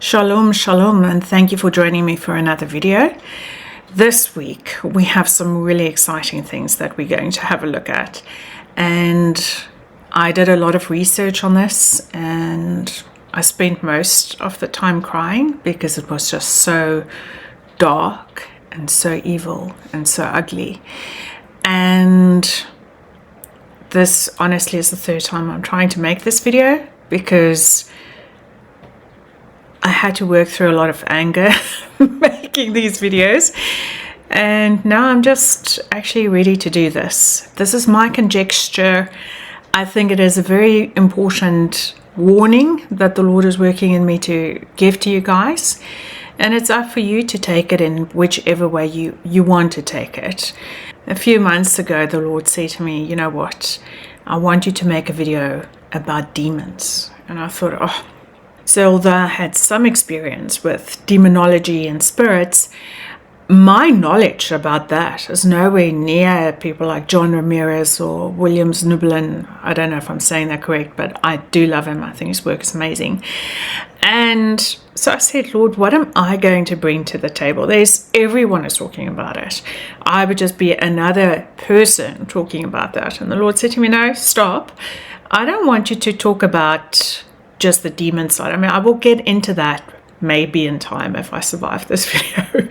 Shalom, shalom, and thank you for joining me for another video. This week, we have some really exciting things that we're going to have a look at. And I did a lot of research on this, and I spent most of the time crying because it was just so dark and so evil and so ugly. And this honestly is the third time I'm trying to make this video because I had to work through a lot of anger making these videos, and now I'm just actually ready to do this. This is my conjecture. I think it is a very important warning that the Lord is working in me to give to you guys, and it's up for you to take it in whichever way you want to take it. A few months ago, the Lord said to me, you know what, I want you to make a video about demons. And I thought, oh. So although I had some experience with demonology and spirits, my knowledge about that is nowhere near people like John Ramirez or William Znublin. I don't know if I'm saying that correct, but I do love him. I think his work is amazing. And so I said, Lord, what am I going to bring to the table? Everyone is talking about it. I would just be another person talking about that. And the Lord said to me, no, stop. I don't want you to talk about just the demon side. I mean, I will get into that maybe in time if I survive this video.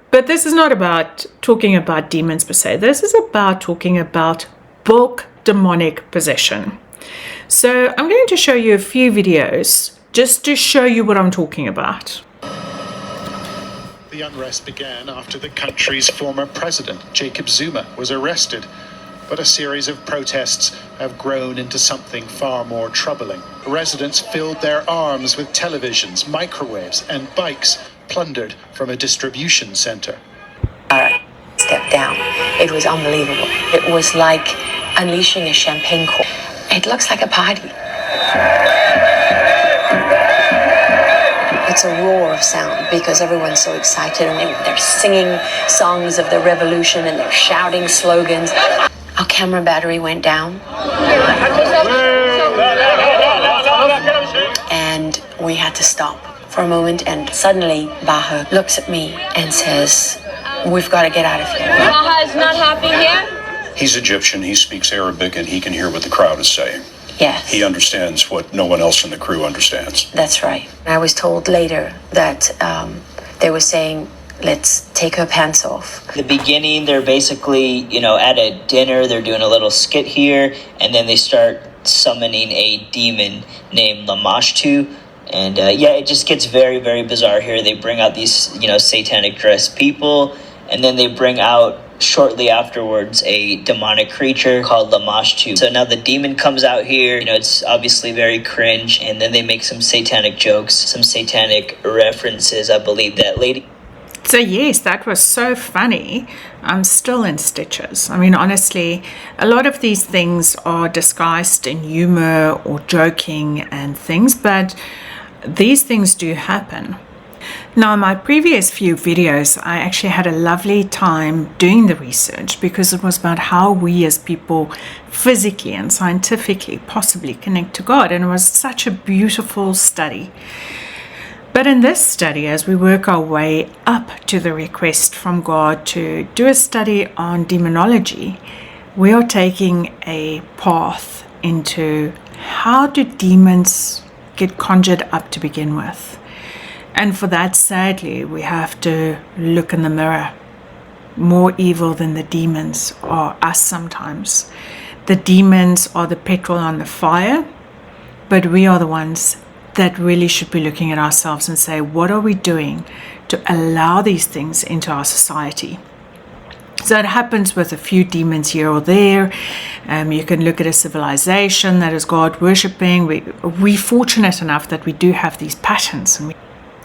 But this is not about talking about demons per se. This is about talking about bulk demonic possession. So I'm going to show you a few videos just to show you what I'm talking about. The unrest began after the country's former president, Jacob Zuma, was arrested. But a series of protests have grown into something far more troubling. Residents filled their arms with televisions, microwaves, and bikes plundered from a distribution center. Step down. It was unbelievable. It was like unleashing a champagne cork. It looks like a party. It's a roar of sound because everyone's so excited and they're singing songs of the revolution and they're shouting slogans. Our camera battery went down. And we had to stop for a moment, and suddenly Baha looks at me and says, we've got to get out of here. Baha is not happy here? He's Egyptian, he speaks Arabic, and he can hear what the crowd is saying. Yes. He understands what no one else in the crew understands. That's right. I was told later that they were saying, let's take her pants off. The beginning, they're basically, at a dinner, they're doing a little skit here, and then they start summoning a demon named Lamashtu. And it just gets very, very bizarre here. They bring out these, satanic dressed people, and then they bring out shortly afterwards a demonic creature called Lamashtu. So now the demon comes out here, it's obviously very cringe, and then they make some satanic jokes, some satanic references. I believe that lady. So yes, that was so funny. I'm still in stitches. I mean, honestly, a lot of these things are disguised in humor or joking and things, but these things do happen. Now, in my previous few videos, I actually had a lovely time doing the research because it was about how we as people physically and scientifically possibly connect to God, and it was such a beautiful study. But in this study, as we work our way up to the request from God to do a study on demonology, we are taking a path into how do demons get conjured up to begin with. And for that, sadly, we have to look in the mirror. More evil than the demons are us sometimes. The demons are the petrol on the fire, but we are the ones that really should be looking at ourselves and say, what are we doing to allow these things into our society? So it happens with a few demons here or there. You can look at a civilization that is God worshipping. We're fortunate enough that we do have these patterns. And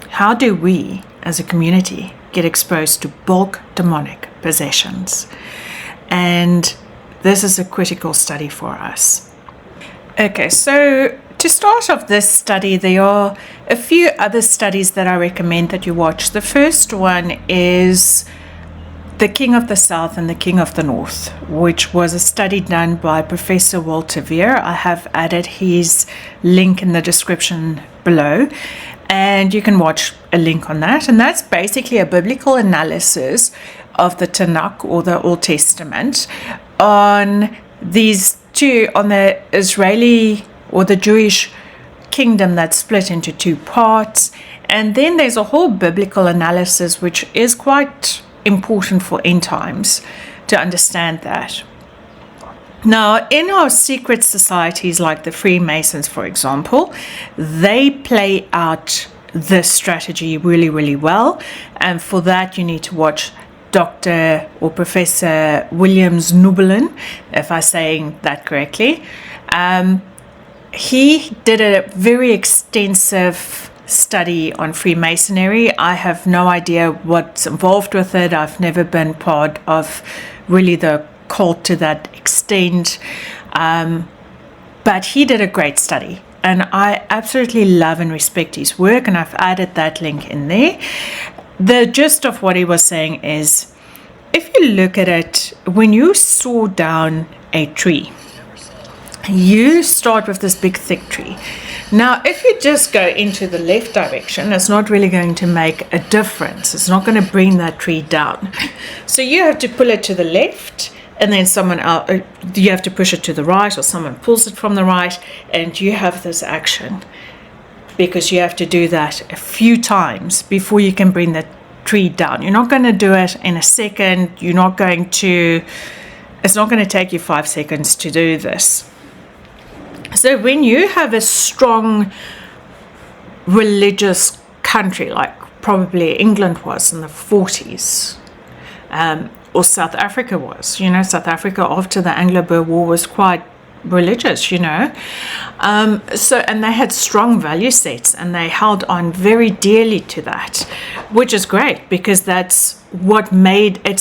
how do we, as a community, get exposed to bulk demonic possessions? And this is a critical study for us. Okay, so to start off this study, there are a few other studies that I recommend that you watch. The first one is The King of the South and the King of the North, which was a study done by Professor Walter Veer. I have added his link in the description below, and you can watch a link on that. And that's basically a biblical analysis of the Tanakh, or the Old Testament, on these two, on the Israeli or the Jewish kingdom that's split into two parts. And then there's a whole biblical analysis which is quite important for end times to understand that. Now, in our secret societies like the Freemasons, for example, they play out this strategy really, really well. And for that, you need to watch Dr. or Professor Williams Nubelin, if I'm saying that correctly. He did a very extensive study on Freemasonry. I have no idea what's involved with it. I've never been part of really the cult to that extent. But he did a great study, and I absolutely love and respect his work, and I've added that link in there. The gist of what he was saying is, if you look at it, when you saw down a tree, you start with this big thick tree. Now, if you just go into the left direction, it's not really going to make a difference. It's not going to bring that tree down. So you have to pull it to the left, and then someone else, you have to push it to the right, or someone pulls it from the right, and you have this action, because you have to do that a few times before you can bring the tree down. You're not going to do it in a second. It's not going to take you 5 seconds to do this. So when you have a strong religious country, like probably England was in the 40s, or South Africa was, South Africa after the Anglo-Boer War was quite religious, and they had strong value sets, and they held on very dearly to that, which is great, because it's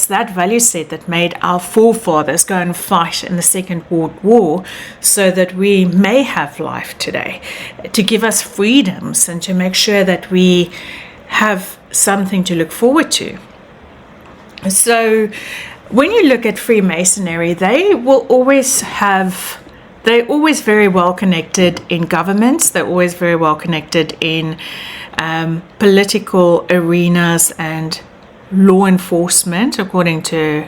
that value set that made our forefathers go and fight in the Second World War, so that we may have life today, to give us freedoms and to make sure that we have something to look forward to. So when you look at Freemasonry, they're always very well connected in governments. They're always very well connected in political arenas and law enforcement, according to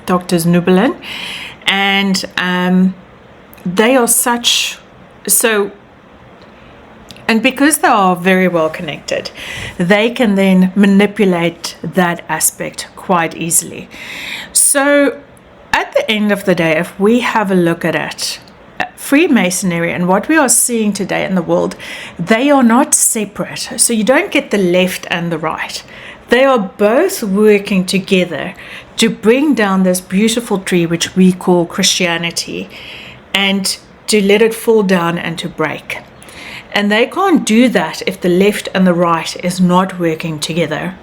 Dr. Nubelin. And they are and because they are very well connected, they can then manipulate that aspect quite easily. So at the end of the day, if we have a look at it, Freemasonry and what we are seeing today in the world, they are not separate. So you don't get the left and the right. They are both working together to bring down this beautiful tree, which we call Christianity, and to let it fall down and to break. And they can't do that if the left and the right is not working together.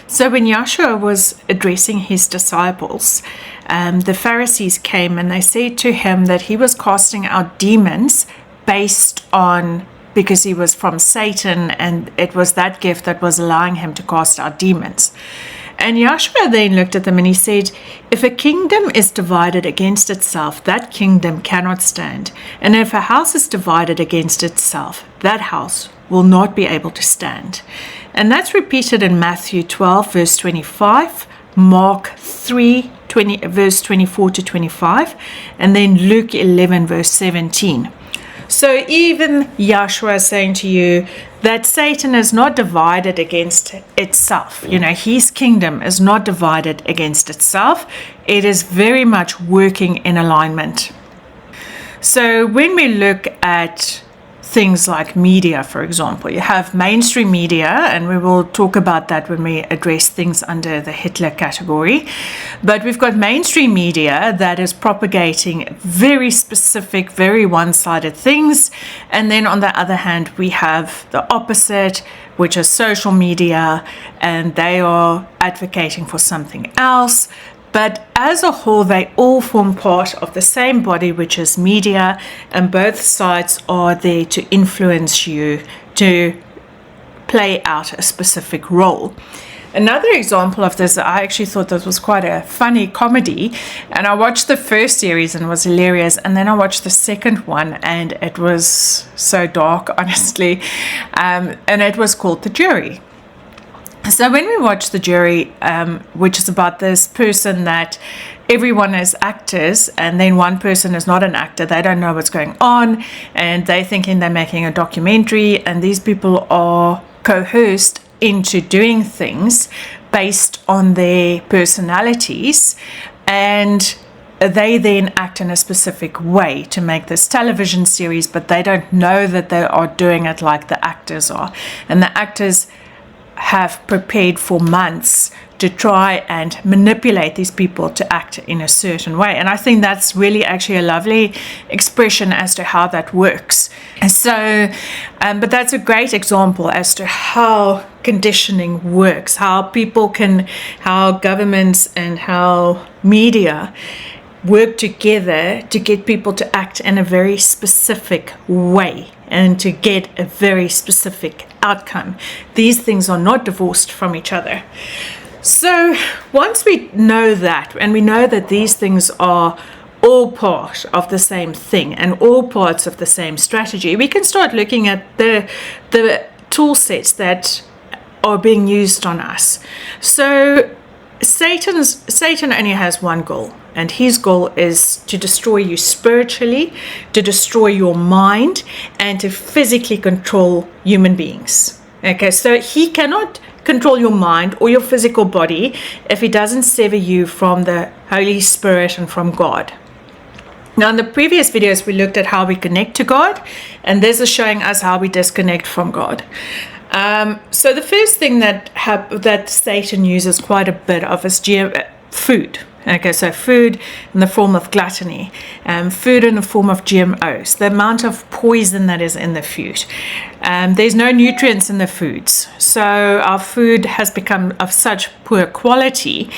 So when Yahshua was addressing his disciples, the Pharisees came and they said to him that he was casting out demons because he was from Satan, and it was that gift that was allowing him to cast out demons. And Yahshua then looked at them and he said, if a kingdom is divided against itself, that kingdom cannot stand. And if a house is divided against itself, that house will not be able to stand. And that's repeated in Matthew 12, verse 25, Mark 3, verse 24 to 25, and then Luke 11, verse 17. So even Yahshua is saying to you that Satan is not divided against itself. His kingdom is not divided against itself. It is very much working in alignment. So when we look at things like media, for example, you have mainstream media, and we will talk about that when we address things under the Hitler category. But we've got mainstream media that is propagating very specific, very one-sided things. And then on the other hand, we have the opposite, which is social media, and they are advocating for something else. But as a whole, they all form part of the same body, which is media, and both sides are there to influence you to play out a specific role. Another example of this, I actually thought this was quite a funny comedy, and I watched the first series and it was hilarious, and then I watched the second one and it was so dark, honestly, and it was called The Jury. So when we watch The Jury, which is about this person that everyone is actors, and then one person is not an actor, they don't know what's going on, and they're thinking they're making a documentary, and these people are coerced into doing things based on their personalities, and they then act in a specific way to make this television series, but they don't know that they are doing it like the actors are, and the actors have prepared for months to try and manipulate these people to act in a certain way. And I think that's really actually a lovely expression as to how that works. And so, but that's a great example as to how conditioning works, how people can, how governments and how media work together to get people to act in a very specific way and to get a very specific outcome. These things are not divorced from each other. So once we know that, and we know that these things are all part of the same thing and all parts of the same strategy, we can start looking at the tool sets that are being used on us. So Satan only has one goal, and his goal is to destroy you spiritually, to destroy your mind, and to physically control human beings. Okay, so he cannot control your mind or your physical body if he doesn't sever you from the Holy Spirit and from God. Now, in the previous videos, we looked at how we connect to God, and this is showing us how we disconnect from God. So the first thing that Satan uses quite a bit of is food. Okay, so food in the form of gluttony, food in the form of GMOs, the amount of poison that is in the food. There's no nutrients in the foods, so our food has become of such poor quality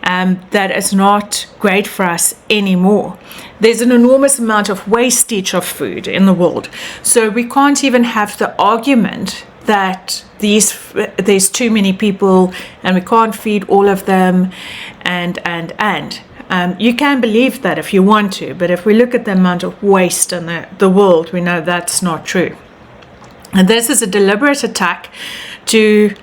that it's not great for us anymore. There's an enormous amount of wastage of food in the world, so we can't even have the argument that there's too many people and we can't feed all of them, and you can believe that if you want to, but if we look at the amount of waste in the world, we know that's not true. And this is a deliberate attack to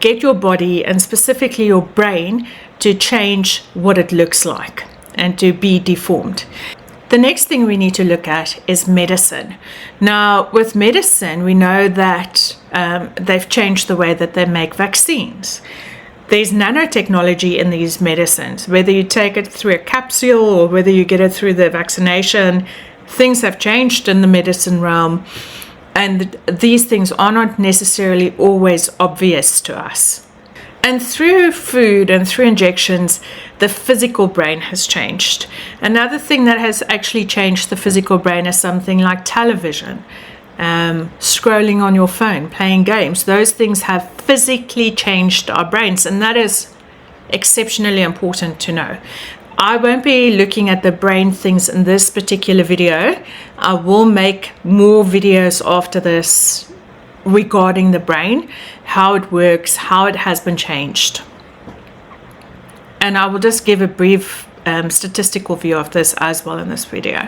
get your body, and specifically your brain, to change what it looks like and to be deformed. The next thing we need to look at is medicine. Now, with medicine, we know that they've changed the way that they make vaccines. There's nanotechnology in these medicines. Whether you take it through a capsule or whether you get it through the vaccination, things have changed in the medicine realm, and these things are not necessarily always obvious to us. And through food and through injections, the physical brain has changed. Another thing that has actually changed the physical brain is something like television, scrolling on your phone, playing games. Those things have physically changed our brains, and that is exceptionally important to know. I won't be looking at the brain things in this particular video. I will make more videos after this regarding the brain, how it works, how it has been changed. And I will just give a brief statistical view of this as well in this video.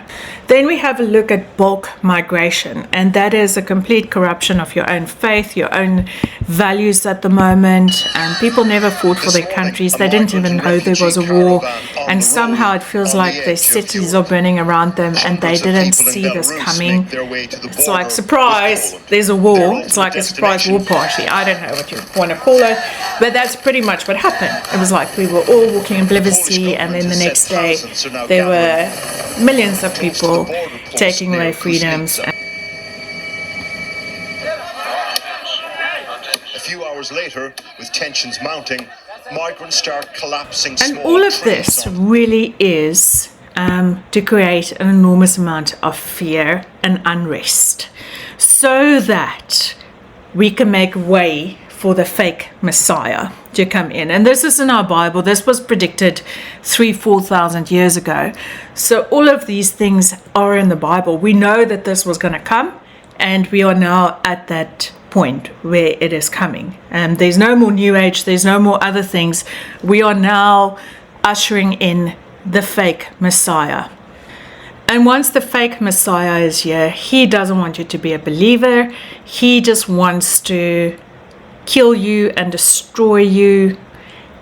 Then we have a look at bulk migration, and that is a complete corruption of your own faith, your own values at the moment. And people never fought for their countries. They didn't even know there was a war, and somehow it feels like their cities are burning around them and they didn't see this coming. It's like, surprise, there's a war. It's like a surprise war party. I don't know what you want to call it, but that's pretty much what happened. It was like we were all walking obliviously, and then the next day there were millions of people taking away freedoms. A few hours later, with tensions mounting, migrants start collapsing. And all of this really is to create an enormous amount of fear and unrest, so that we can make way for the fake Messiah to come in. And this is in our Bible. This was predicted 3,000-4,000 years ago. So all of these things are in the Bible. We know that this was going to come, and we are now at that point where it is coming. There's no more New Age, there's no more other things. We are now ushering in the fake Messiah. And once the fake Messiah is here, he doesn't want you to be a believer. He just wants to kill you and destroy you.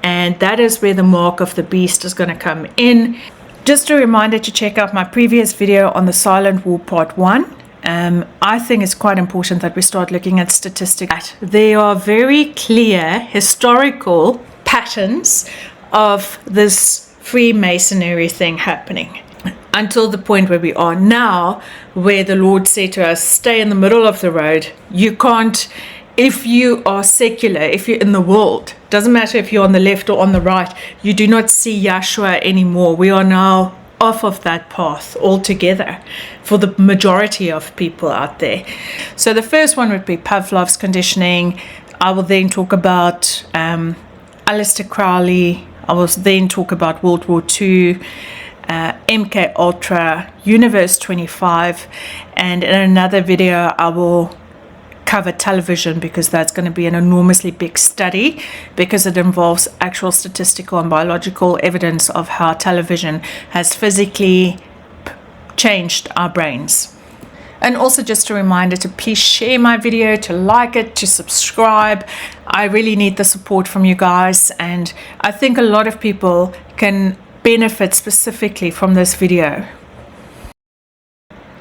And that is where the mark of the beast is going to come in. Just a reminder to check out my previous video on the Silent War Part 1. I think it's quite important that we start looking at statistics. There are very clear historical patterns of this Freemasonry thing happening until the point where we are now, where the Lord said to us, stay in the middle of the road. You can't, if you are secular, if you're in the world, doesn't matter if you're on the left or on the right, you do not see Yahshua anymore. We are now off of that path altogether for the majority of people out there. So the first one would be Pavlov's conditioning. I will then talk about Aleister Crowley. I will then talk about World War II, MK Ultra, Universe 25, and in another video I will cover television, because that's going to be an enormously big study, because it involves actual statistical and biological evidence of how television has physically changed our brains. And also just a reminder to please share my video, to like it, to subscribe. I really need the support from you guys, and I think a lot of people can benefit specifically from this video.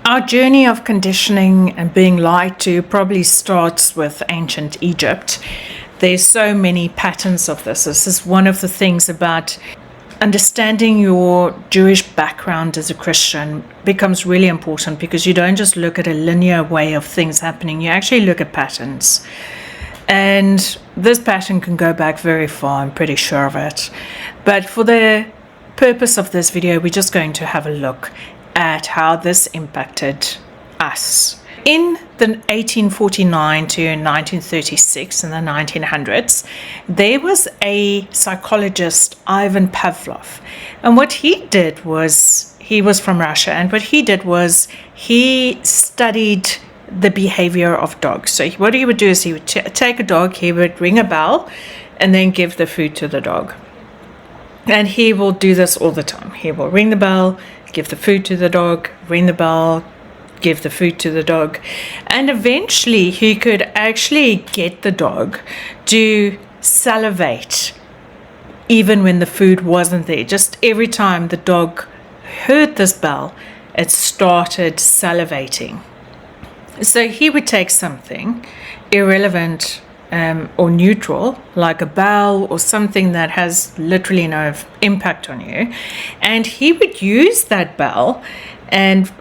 Our journey of conditioning and being lied to probably starts with ancient Egypt. There's so many patterns of this. This is one of the things about understanding your Jewish background as a Christian becomes really important, because you don't just look at a linear way of things happening, you actually look at patterns. And this pattern can go back very far, I'm pretty sure of it. But for the purpose of this video, we're just going to have a look at how this impacted us. In the 1849 to 1936, in the 1900s, there was a psychologist, Ivan Pavlov. And what he did was, he was from Russia, and what he did was he studied the behavior of dogs. So what he would do is he would take a dog, he would ring a bell, and then give the food to the dog. And he will do this all the time. He will ring the bell, give the food to the dog, ring the bell, give the food to the dog. And eventually he could actually get the dog to salivate even when the food wasn't there. Just every time the dog heard this bell, it started salivating. So he would take something irrelevant or neutral, like a bell or something that has literally no impact on you, and he would use that bell and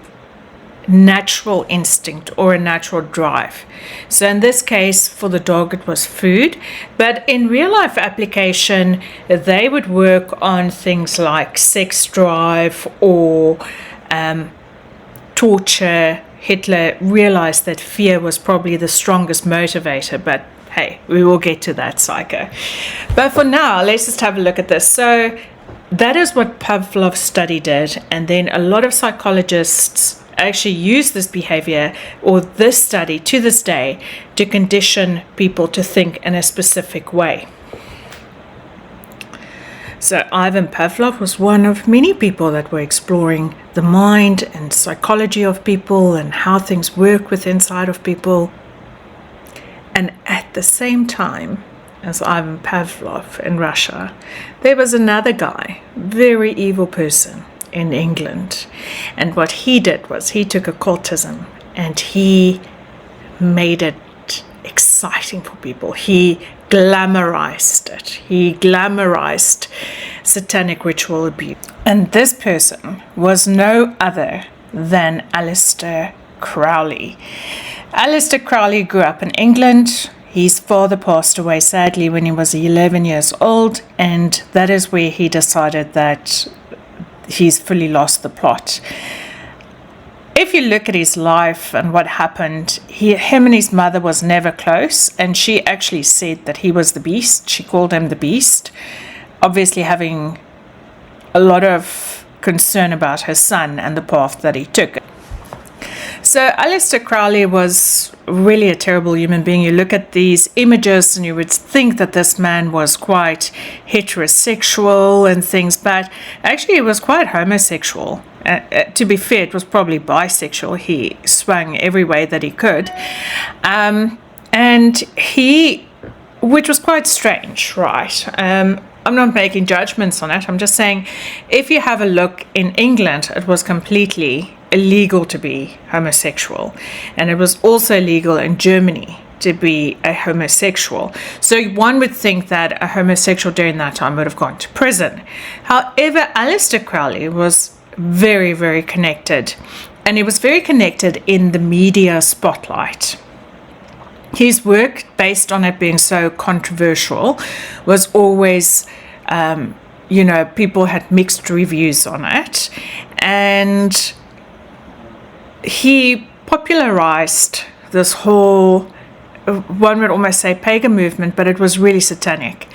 natural instinct or a natural drive. So in this case, for the dog, it was food, but in real life application, they would work on things like sex drive or torture. Hitler realized that fear was probably the strongest motivator, but hey, we will get to that, psycho. But for now, let's just have a look at this. So that is what Pavlov's study did, and then a lot of psychologists actually use this behavior or this study to this day to condition people to think in a specific way. So Ivan Pavlov was one of many people that were exploring the mind and psychology of people and how things work with inside of people. And at the same time as Ivan Pavlov in Russia, there was another guy, very evil person in England. And what he did was he took occultism and he made it exciting for people. He glamorized it. He glamorized satanic ritual abuse. And this person was no other than Aleister Crowley. Aleister Crowley grew up in England. His father passed away sadly when he was 11 years old, and that is where he decided that he's fully lost the plot. If you look at his life and what happened, him and his mother was never close, and she actually said that he was the beast. She called him the beast, obviously having a lot of concern about her son and the path that he took. So Aleister Crowley was really a terrible human being. You look at these images and you would think that this man was quite heterosexual and things, but actually he was quite homosexual. To be fair, it was probably bisexual. He swung every way that he could. And he, which was quite strange, right? I'm not making judgments on it. I'm just saying, if you have a look in England, it was completely illegal to be homosexual. And it was also illegal in Germany to be a homosexual. So one would think that a homosexual during that time would have gone to prison. However, Aleister Crowley was very, very connected. And he was very connected in the media spotlight. His work, based on it being so controversial, was always, people had mixed reviews on it. And he popularized this whole, one would almost say pagan movement, but it was really satanic.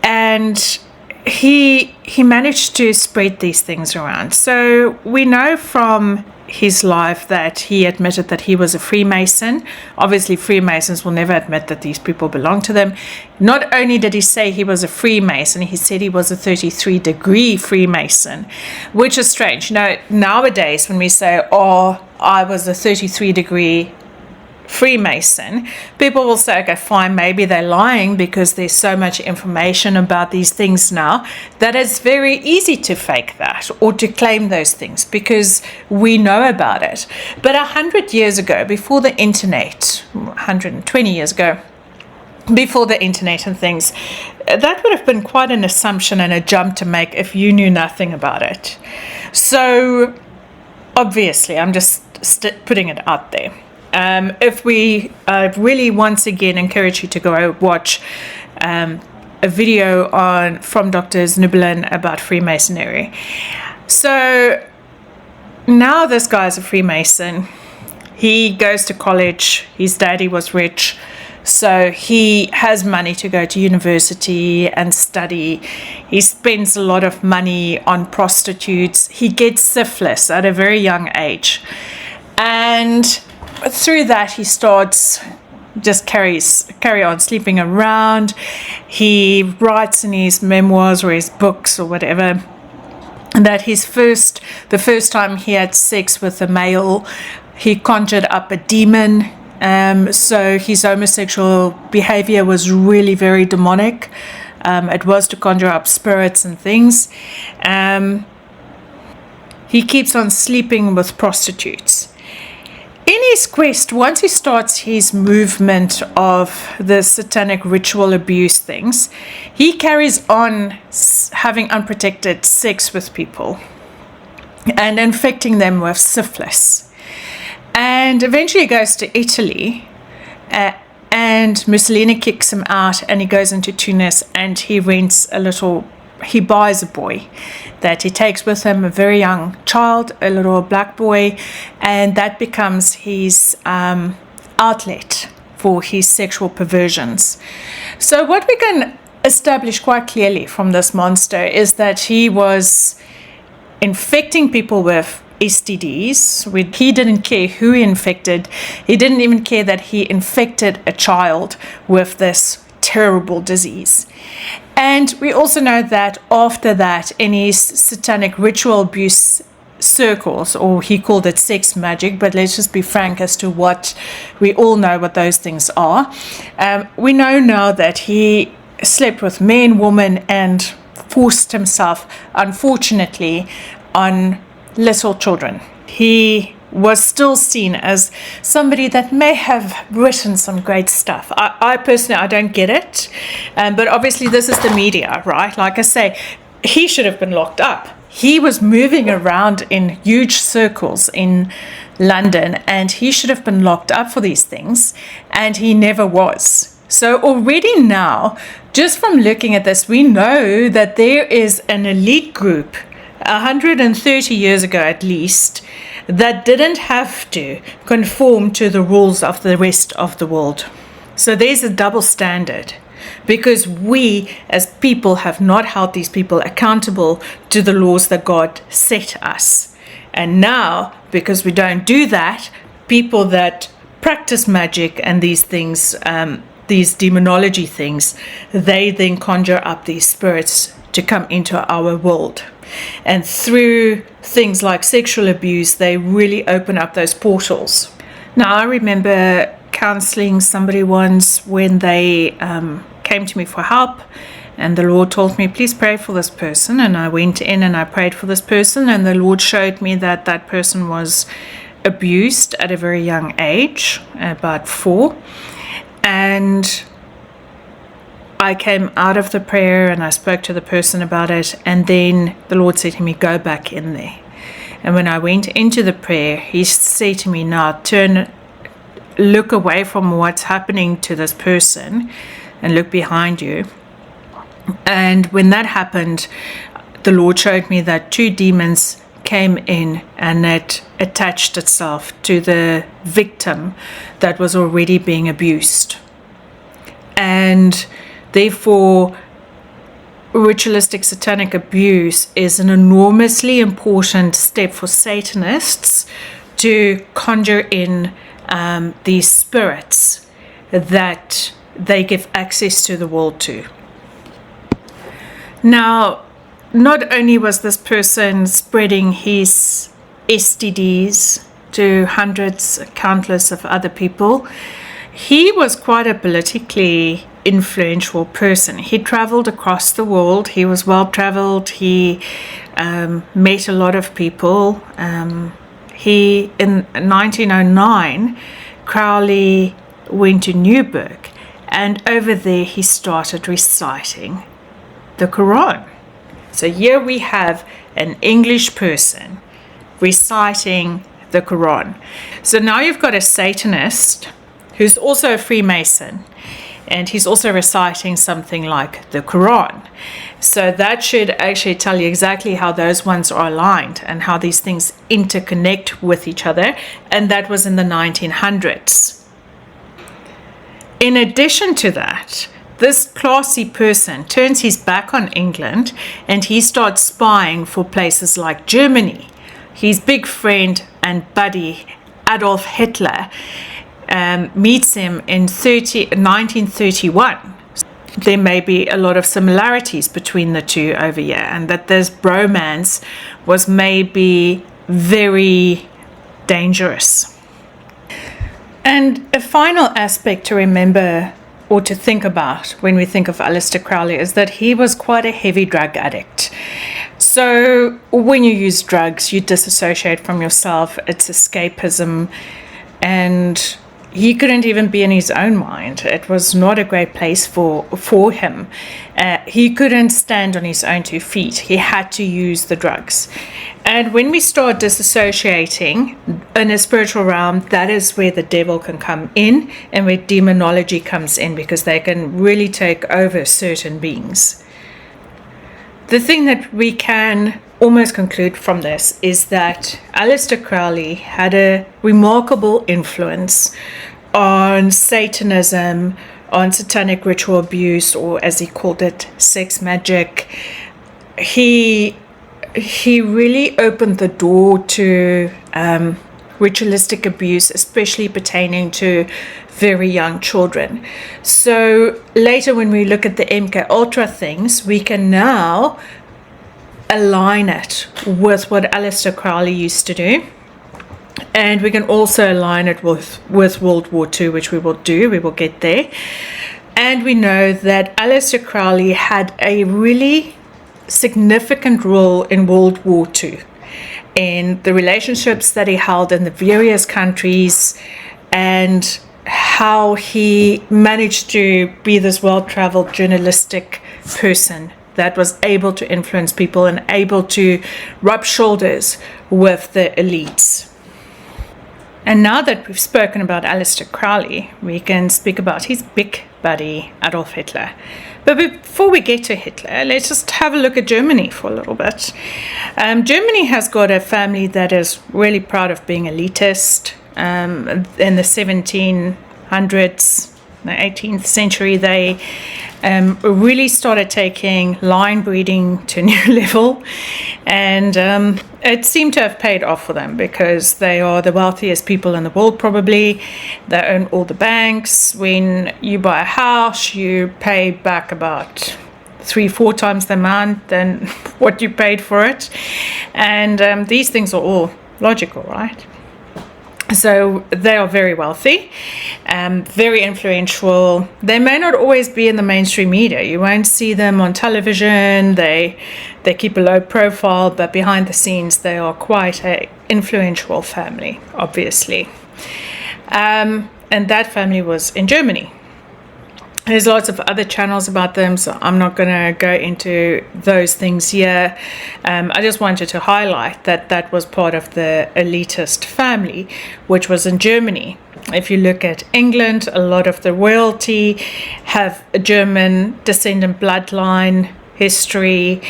And he managed to spread these things around. So we know from his life that he admitted that he was a Freemason. Obviously, Freemasons will never admit that these people belong to them. Not only did he say he was a Freemason, he said he was a 33-degree Freemason, which is strange. Nowadays, when we say, oh, I was a 33-degree Freemason, people will say, okay, fine, maybe they're lying because there's so much information about these things now that it's very easy to fake that or to claim those things because we know about it. But 100 years ago, before the internet, 120 years ago, before the internet and things, that would have been quite an assumption and a jump to make if you knew nothing about it. So obviously, I'm just putting it out there. If we really once again encourage you to go watch a video from Dr. Znublin about Freemasonry. So now this guy's a Freemason. He goes to college. His daddy was rich, so he has money to go to university and study. He spends a lot of money on prostitutes. He gets syphilis at a very young age, and through that he starts just carry on sleeping around. He writes in his memoirs or his books or whatever that the first time he had sex with a male, he conjured up a demon. So his homosexual behavior was really very demonic. It was to conjure up spirits and things. He keeps on sleeping with prostitutes. In his quest, once he starts his movement of the satanic ritual abuse things, he carries on having unprotected sex with people and infecting them with syphilis. And eventually he goes to Italy, and Mussolini kicks him out, and he goes into Tunis, and he buys a boy that he takes with him, a very young child, a little black boy, and that becomes his outlet for his sexual perversions. So what we can establish quite clearly from this monster is that he was infecting people with STDs. He didn't care who he infected. He didn't even care that he infected a child with this terrible disease. And we also know that after that, in his satanic ritual abuse circles, or he called it sex magic, but let's just be frank as to what we all know what those things are. We know now that he slept with men, women, and forced himself, unfortunately, on little children. He was still seen as somebody that may have written some great stuff. I personally, I don't get it. But obviously this is the media, right? Like I say, he should have been locked up. He was moving around in huge circles in London, and he should have been locked up for these things, and he never was. So already now, just from looking at this, we know that there is an elite group 130 years ago at least, that didn't have to conform to the rules of the rest of the world. So there's a double standard, because we as people have not held these people accountable to the laws that God set us. And now because we don't do that, people that practice magic and these things, these demonology things, they then conjure up these spirits to come into our world. And through things like sexual abuse, they really open up those portals. Now, I remember counseling somebody once when they came to me for help, and the Lord told me, please pray for this person. And I went in and I prayed for this person, and the Lord showed me that that person was abused at a very young age, about 4. And I came out of the prayer and I spoke to the person about it, and then the Lord said to me, go back in there. And when I went into the prayer, he said to me, now look away from what's happening to this person and look behind you. And when that happened, the Lord showed me that 2 demons came in and it attached itself to the victim that was already being abused. And therefore, ritualistic satanic abuse is an enormously important step for Satanists to conjure in these spirits that they give access to the world to. Now, not only was this person spreading his STDs to hundreds, countless of other people, he was quite a politically influential person. He traveled across the world. He was well traveled. He met a lot of people. He, in 1909, Crowley went to Newburgh, and over there he started reciting the Quran. So here we have an English person reciting the Quran. So now you've got a Satanist who's also a Freemason, and he's also reciting something like the Quran. So that should actually tell you exactly how those ones are aligned and how these things interconnect with each other. And that was in the 1900s. In addition to that, this classy person turns his back on England and he starts spying for places like Germany. His big friend and buddy Adolf Hitler meets him in 1931. There may be a lot of similarities between the two over here, and that this bromance was maybe very dangerous. And a final aspect to remember or to think about when we think of Aleister Crowley is that he was quite a heavy drug addict. So when you use drugs, you disassociate from yourself. It's escapism, and he couldn't even be in his own mind. It was not a great place for him. He couldn't stand on his own 2 feet. He had to use the drugs. And when we start disassociating in a spiritual realm, that is where the devil can come in and where demonology comes in, because they can really take over certain beings. The thing that we can almost conclude from this is that Aleister Crowley had a remarkable influence on Satanism, on satanic ritual abuse, or as he called it, sex magic. He really opened the door to ritualistic abuse, especially pertaining to very young children. So later when we look at the MK Ultra things, we can now align it with what Aleister Crowley used to do. And we can also align it with World War II, which we will do. We will get there. And we know that Aleister Crowley had a really significant role in World War II, in the relationships that he held in the various countries, and how he managed to be this well-traveled journalistic person that was able to influence people and able to rub shoulders with the elites. And now that we've spoken about Aleister Crowley, we can speak about his big buddy, Adolf Hitler. But before we get to Hitler, let's just have a look at Germany for a little bit. Germany has got a family that is really proud of being elitist. In the 1700s, the 18th century, they really started taking line breeding to a new level, and it seemed to have paid off for them because they are the wealthiest people in the world probably. They own all the banks. When you buy a house, you pay back about 3-4 times the amount than what you paid for it, and these things are all logical, right? So they are very wealthy, very influential. They may not always be in the mainstream media. You won't see them on television. They keep a low profile, but behind the scenes they are quite an influential family, obviously. And that family was in Germany. There's lots of other channels about them, so I'm not going to go into those things here. I just wanted to highlight that that was part of the elitist family, which was in Germany. If you look at England, a lot of the royalty have a German descendant bloodline history.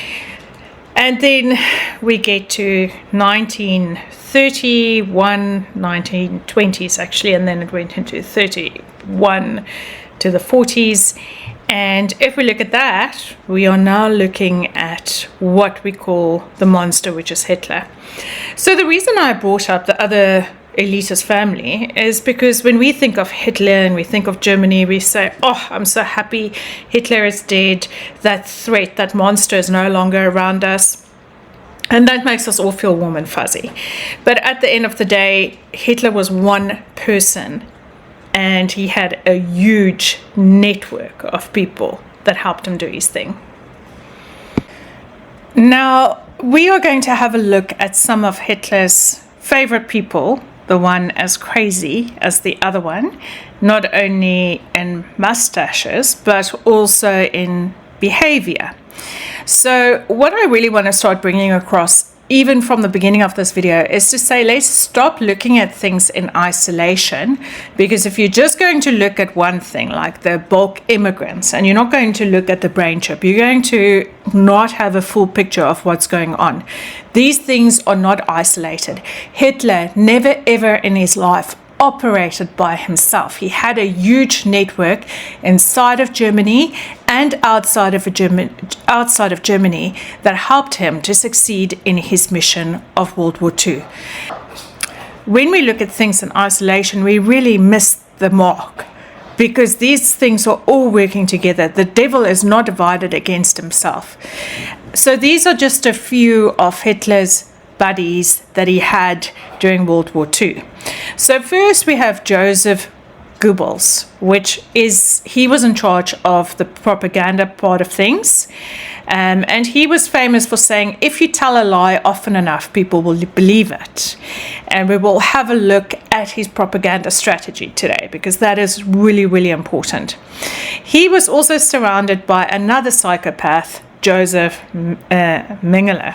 And then we get to 1931, 1920s actually, and then it went into 31 to the 40s. And if we look at that, we are now looking at what we call the monster, which is Hitler. So the reason I brought up the other elitist family is because when we think of Hitler and we think of Germany, we say, oh, I'm so happy Hitler is dead. That threat, that monster is no longer around us. And that makes us all feel warm and fuzzy. But at the end of the day, Hitler was one person, and he had a huge network of people that helped him do his thing. Now, we are going to have a look at some of Hitler's favorite people, the one as crazy as the other one, not only in mustaches, but also in behavior. So what I really want to start bringing across, even from the beginning of this video, is to say, let's stop looking at things in isolation, because if you're just going to look at one thing, like the bulk immigrants, and you're not going to look at the brain chip, you're going to not have a full picture of what's going on. These things are not isolated. Hitler never ever in his life operated by himself. He had a huge network inside of Germany and outside of Germany that helped him to succeed in his mission of World War II. When we look at things in isolation, we really miss the mark, because these things are all working together. The devil is not divided against himself. So these are just a few of Hitler's buddies that he had during World War II. So first we have Joseph Goebbels, he was in charge of the propaganda part of things, and he was famous for saying, if you tell a lie often enough, people will believe it. And we will have a look at his propaganda strategy today, because that is really, really important. He was also surrounded by another psychopath, Joseph Mengele.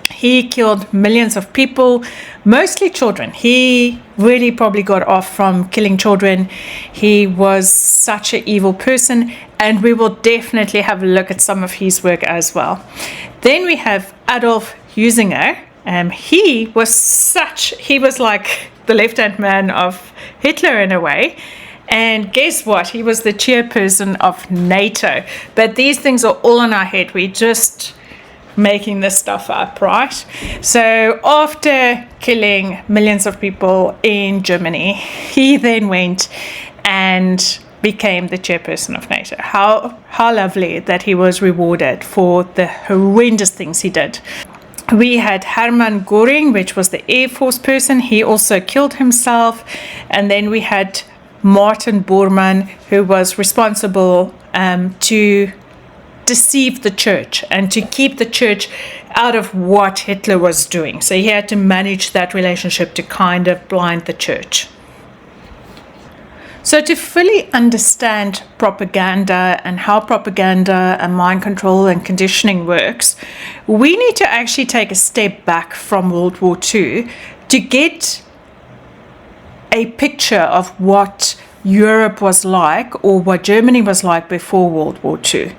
He killed millions of people, mostly children. He really probably got off from killing children. He was such an evil person, and we will definitely have a look at some of his work as well. Then we have Adolf Husinger. He was like the left-hand man of Hitler in a way. And guess what? He was the chairperson of NATO. But these things are all in our head. We just making this stuff up, right? So after killing millions of people in Germany, he then went and became the chairperson of NATO. How lovely that he was rewarded for the horrendous things he did. We had Hermann Göring, which was the Air Force person. He also killed himself. And then we had Martin Bormann, who was responsible to deceive the church and to keep the church out of what Hitler was doing. So he had to manage that relationship to kind of blind the church. So to fully understand propaganda and how propaganda and mind control and conditioning works, we need to actually take a step back from World War II to get a picture of what Europe was like, or what Germany was like before World War II.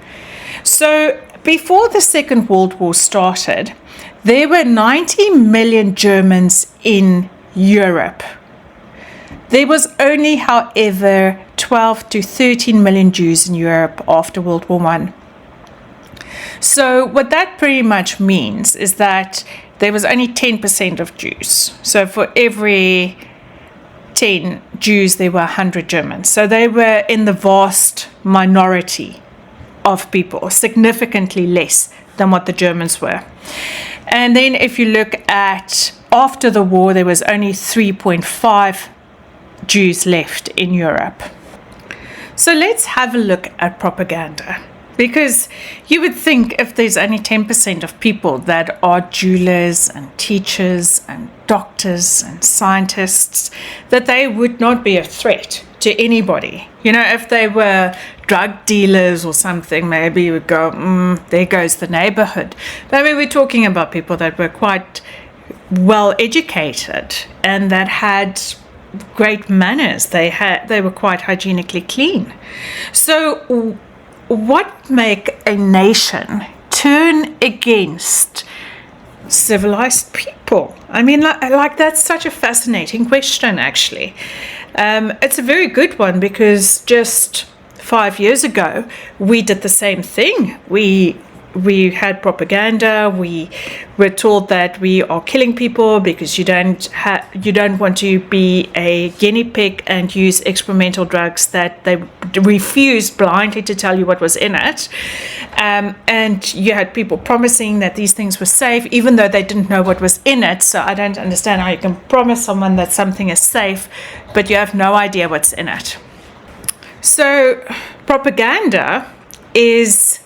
So before the Second World War started, there were 90 million Germans in Europe. There was only, however, 12 to 13 million Jews in Europe after World War I. So what that pretty much means is that there was only 10% of Jews. So for every 10 Jews, there were 100 Germans. So they were in the vast minority of people, significantly less than what the Germans were. And then if you look at after the war, there was only 3.5 Jews left in Europe. So let's have a look at propaganda. Because you would think if there's only 10% of people that are jewelers and teachers and doctors and scientists, that they would not be a threat to anybody. You know, if they were drug dealers or something, maybe you would go, there goes the neighborhood. But I mean, we're talking about people that were quite well educated and that had great manners. They were quite hygienically clean. So what make a nation turn against civilized people? I mean, like that's such a fascinating question, actually. It's a very good one because just 5 years ago, we did the same thing. We had propaganda. We were told that we are killing people because you don't want to be a guinea pig and use experimental drugs that they refused blindly to tell you what was in it. And you had people promising that these things were safe, even though they didn't know what was in it. So I don't understand how you can promise someone that something is safe, but you have no idea what's in it. So propaganda is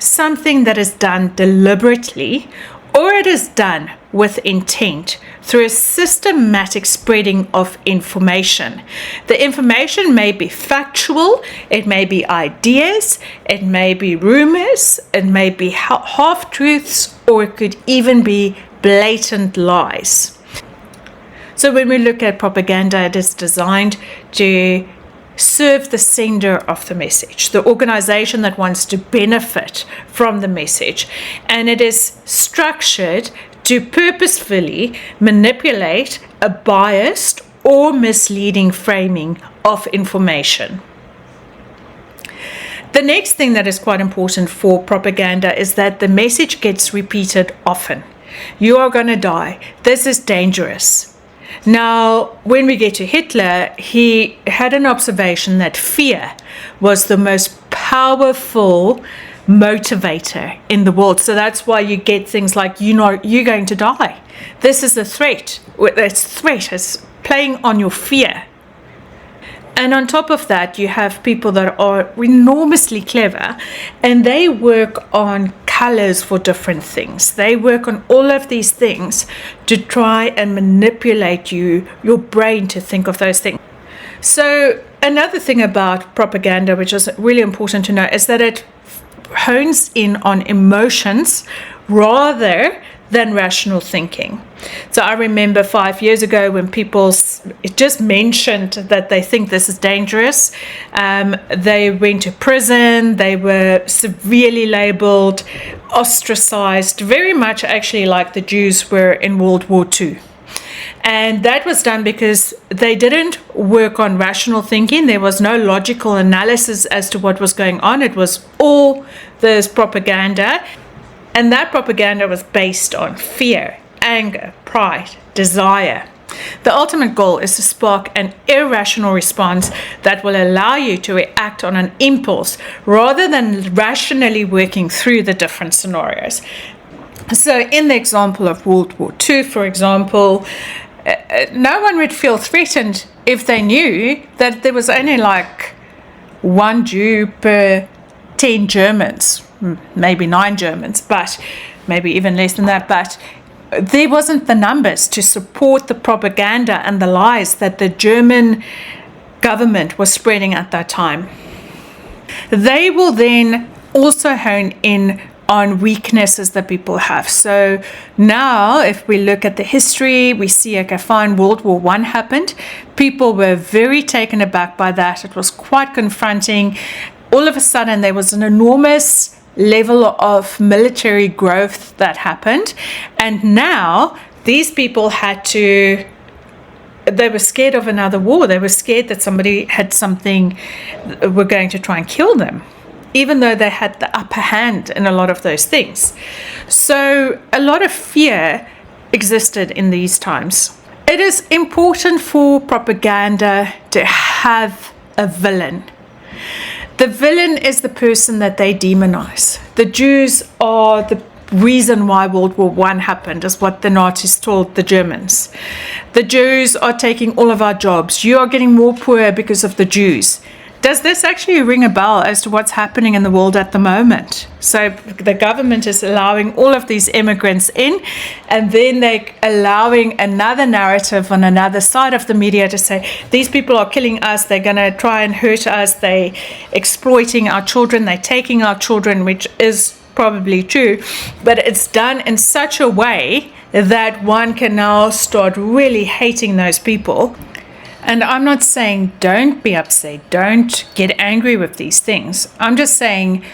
something that is done deliberately, or it is done with intent through a systematic spreading of information. The information may be factual, it may be ideas, it may be rumors, it may be half-truths, or it could even be blatant lies. So when we look at propaganda, it is designed to serve the sender of the message, the organization that wants to benefit from the message. And it is structured to purposefully manipulate a biased or misleading framing of information. The next thing that is quite important for propaganda is that the message gets repeated often. You are going to die. This is dangerous. Now, when we get to Hitler, he had an observation that fear was the most powerful motivator in the world. So that's why you get things like, you're going to die. This is a threat. This threat is playing on your fear. And on top of that, you have people that are enormously clever and they work on colors for different things. They work on all of these things to try and manipulate your brain to think of those things. So another thing about propaganda, which is really important to know, is that it hones in on emotions rather than rational thinking. So I remember 5 years ago when people just mentioned that they think this is dangerous. They went to prison, they were severely labeled, ostracized, very much actually like the Jews were in World War II. And that was done because they didn't work on rational thinking. There was no logical analysis as to what was going on. It was all this propaganda. And that propaganda was based on fear, anger, pride, desire. The ultimate goal is to spark an irrational response that will allow you to react on an impulse rather than rationally working through the different scenarios. So in the example of World War II, for example, no one would feel threatened if they knew that there was only like 1 Jew per 10 Germans. Maybe 9 Germans, but maybe even less than that. But there wasn't the numbers to support the propaganda and the lies that the German government was spreading at that time. They will then also hone in on weaknesses that people have. So now if we look at the history, we see, okay, fine, World War I happened. People were very taken aback by that. It was quite confronting. All of a sudden there was an enormous level of military growth that happened, and now these people had to they were scared of another war. They were scared that somebody had something, were going to try and kill them, even though they had the upper hand in a lot of those things. So a lot of fear existed in these times. It is important for propaganda to have a villain. The villain is the person that they demonize. The Jews are the reason why World War I happened, is what the Nazis told the Germans. The Jews are taking all of our jobs. You are getting more poor because of the Jews. Does this actually ring a bell as to what's happening in the world at the moment? So the government is allowing all of these immigrants in, and then they're allowing another narrative on another side of the media to say, these people are killing us, they're going to try and hurt us, they're exploiting our children, they're taking our children, which is probably true, but it's done in such a way that one can now start really hating those people. And I'm not saying don't be upset, don't get angry with these things. I'm just saying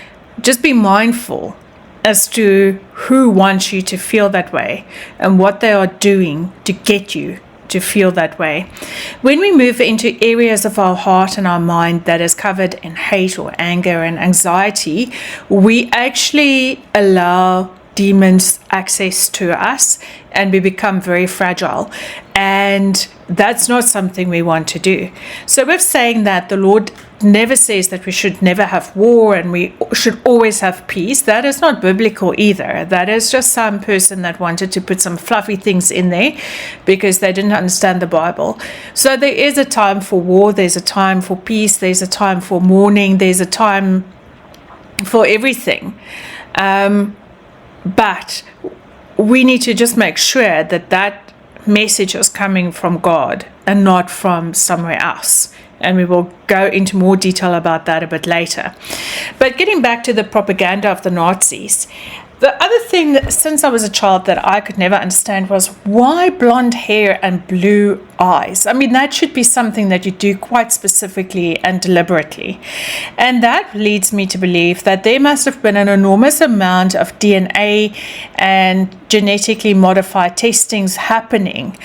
just be mindful as to who wants you to feel that way and what they are doing to get you to feel that way. When we move into areas of our heart and our mind that is covered in hate or anger and anxiety, we actually allow demons access to us and we become very fragile, and that's not something we want to do. So with saying that, the Lord never says that we should never have war and we should always have peace. That is not biblical either. That is just some person that wanted to put some fluffy things in there because they didn't understand the Bible. So there is a time for war, there's a time for peace, there's a time for mourning, there's a time for everything. But we need to just make sure that that message is coming from God and not from somewhere else. And we will go into more detail about that a bit later. But getting back to the propaganda of the Nazis, the other thing that, since I was a child, that I could never understand was why blonde hair and blue eyes. I mean, that should be something that you do quite specifically and deliberately. And that leads me to believe that there must have been an enormous amount of DNA and genetically modified testings happening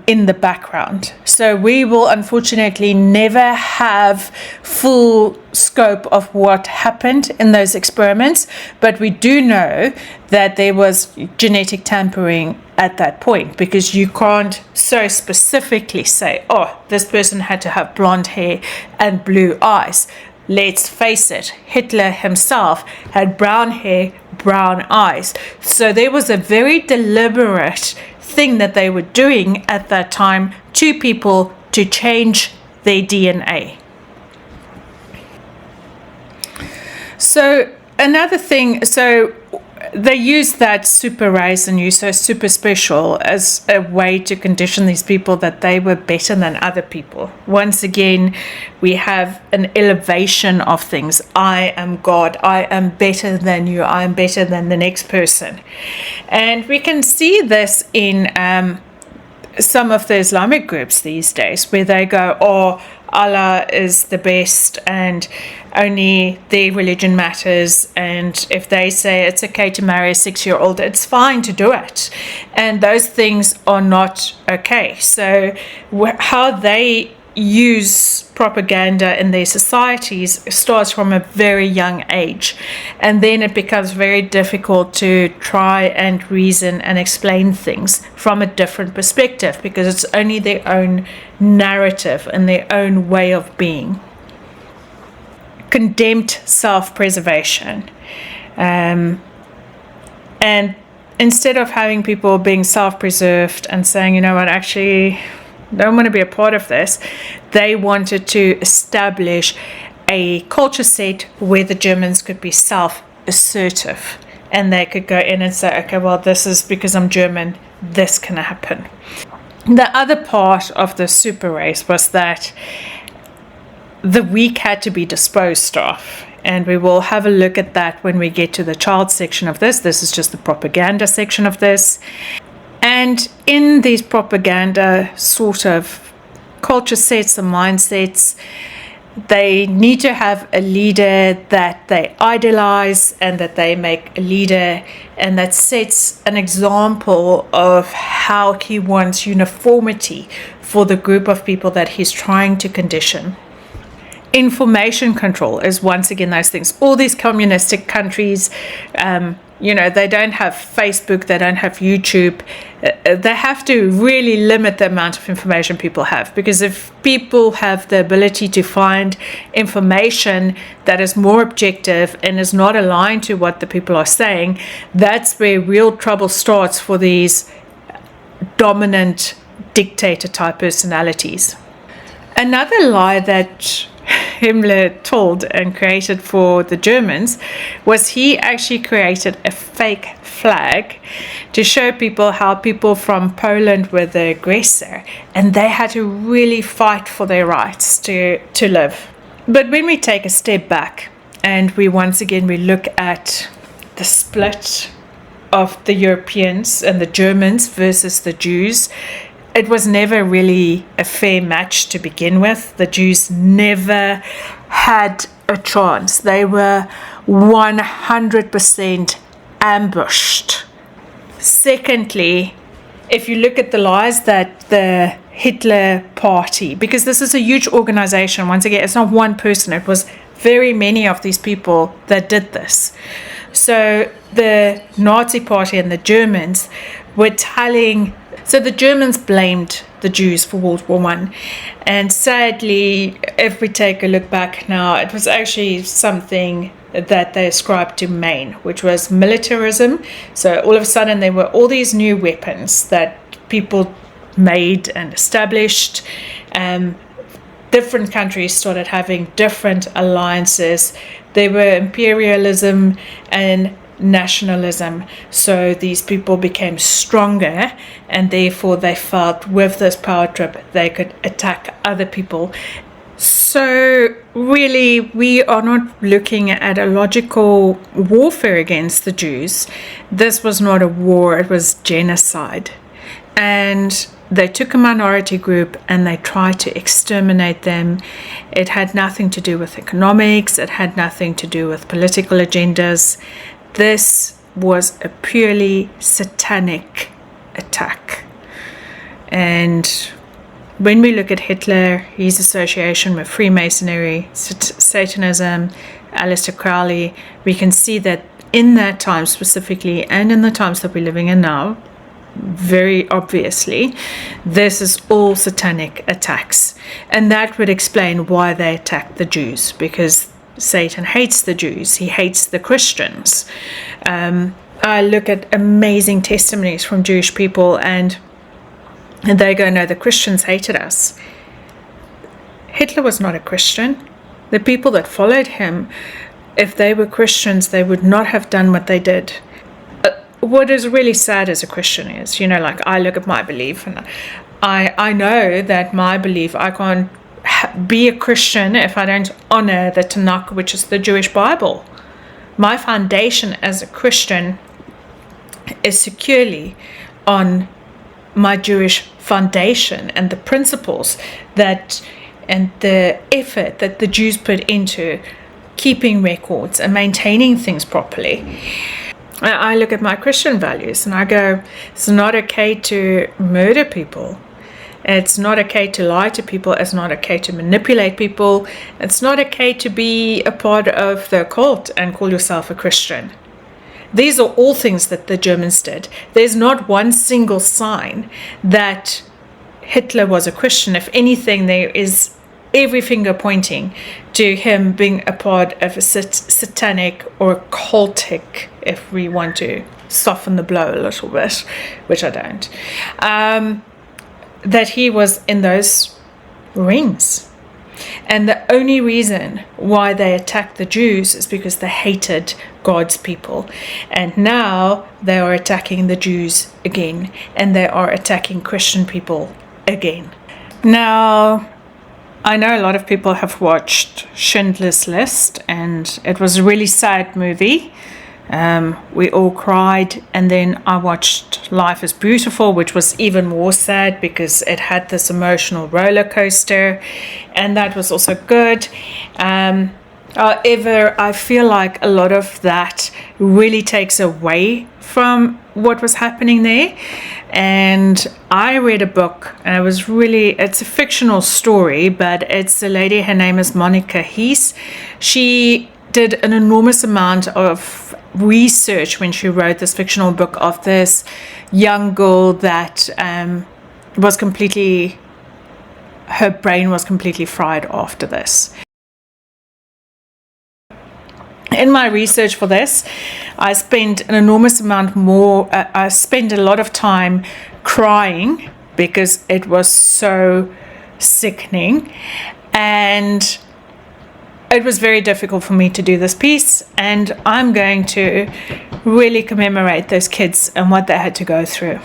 in the background. So we will unfortunately never have full scope of what happened in those experiments, but we do know that there was genetic tampering at that point, because you can't so specifically say, oh, this person had to have blonde hair and blue eyes. Let's face it, Hitler himself had brown hair, brown eyes. So there was a very deliberate thing that they were doing at that time to people to change their DNA. So another thing, so they use that super race and use so super special as a way to condition these people that they were better than other people. Once again, we have an elevation of things. I am God. I am better than you. I am better than the next person. And we can see this in some of the Islamic groups these days, where they go, oh, Allah is the best and only their religion matters, and if they say it's okay to marry a 6-year-old, it's fine to do it, and those things are not okay. So how they use propaganda in their societies starts from a very young age, and then it becomes very difficult to try and reason and explain things from a different perspective, because it's only their own narrative and their own way of being. Condemned self-preservation, and instead of having people being self-preserved and saying, you know what, actually don't want to be a part of this, they wanted to establish a culture set where the Germans could be self-assertive and they could go in and say, okay, well, this is because I'm German, this can happen. The other part of the super race was that the weak had to be disposed of, and we will have a look at that when we get to the child section of this. This is just the propaganda section of this. And in these propaganda sort of culture sets and mindsets, they need to have a leader that they idolize and that they make a leader and that sets an example of how he wants uniformity for the group of people that he's trying to condition. Information control is once again those things. All these communistic countries, they don't have Facebook, they don't have YouTube. They have to really limit the amount of information people have, because if people have the ability to find information that is more objective and is not aligned to what the people are saying, that's where real trouble starts for these dominant dictator type personalities. Another lie that Himmler told and created for the Germans was he actually created a fake flag to show people how people from Poland were the aggressor and they had to really fight for their rights to live. But when we take a step back and we look at the split of the Europeans and the Germans versus the Jews, it was never really a fair match to begin with. The Jews never had a chance. They were 100% ambushed. Secondly, if you look at the lies that the Hitler Party, because this is a huge organization, once again, it's not one person, it was very many of these people that did this. So the Nazi Party and the Germans were so the Germans blamed the Jews for World War I. And sadly, if we take a look back now, it was actually something that they ascribed to Maine, which was militarism. So all of a sudden there were all these new weapons that people made and established. Different countries started having different alliances. There were imperialism and nationalism, so these people became stronger and therefore they felt with this power trip they could attack other people. So really we are not looking at a logical warfare against the Jews. This was not a war, it was genocide. And they took a minority group and they tried to exterminate them. It had nothing to do with economics, it had nothing to do with political agendas. This was a purely satanic attack. And when we look at Hitler, his association with Freemasonry, Satanism, Aleister Crowley, we can see that in that time specifically, and in the times that we're living in now, very obviously, this is all satanic attacks. And that would explain why they attacked the Jews, because Satan hates the Jews, he hates the Christians. I look at amazing testimonies from Jewish people and they go, no, the Christians hated us. Hitler was not a Christian. The people that followed him, if they were Christians, they would not have done what they did. What is really sad as a Christian is, like I look at my belief and I know that my belief, I can't be a Christian if I don't honor the Tanakh, which is the Jewish Bible. My foundation as a Christian is securely on my Jewish foundation and the principles and the effort that the Jews put into keeping records and maintaining things properly. I look at my Christian values and I go, it's not okay to murder people. It's not okay to lie to people. It's not okay to manipulate people. It's not okay to be a part of the occult and call yourself a Christian. These are all things that the Germans did. There's not one single sign that Hitler was a Christian. If anything, there is every finger pointing to him being a part of a satanic or occultic, if we want to soften the blow a little bit, which I don't. That he was in those rings. And the only reason why they attacked the Jews is because they hated God's people. And now they are attacking the Jews again. And they are attacking Christian people again. Now, I know a lot of people have watched Schindler's List. And it was a really sad movie. We all cried, and then I watched Life is Beautiful, which was even more sad because it had this emotional roller coaster, and that was also good. However, I feel like a lot of that really takes away from what was happening there. And I read a book, and it's a fictional story, but it's a lady, her name is Monica Hees. She did an enormous amount of research when she wrote this fictional book of this young girl that her brain was completely fried after this. In my research for this, I spent an enormous amount more, I spent a lot of time crying because it was so sickening, and it was very difficult for me to do this piece, and I'm going to really commemorate those kids and what they had to go through.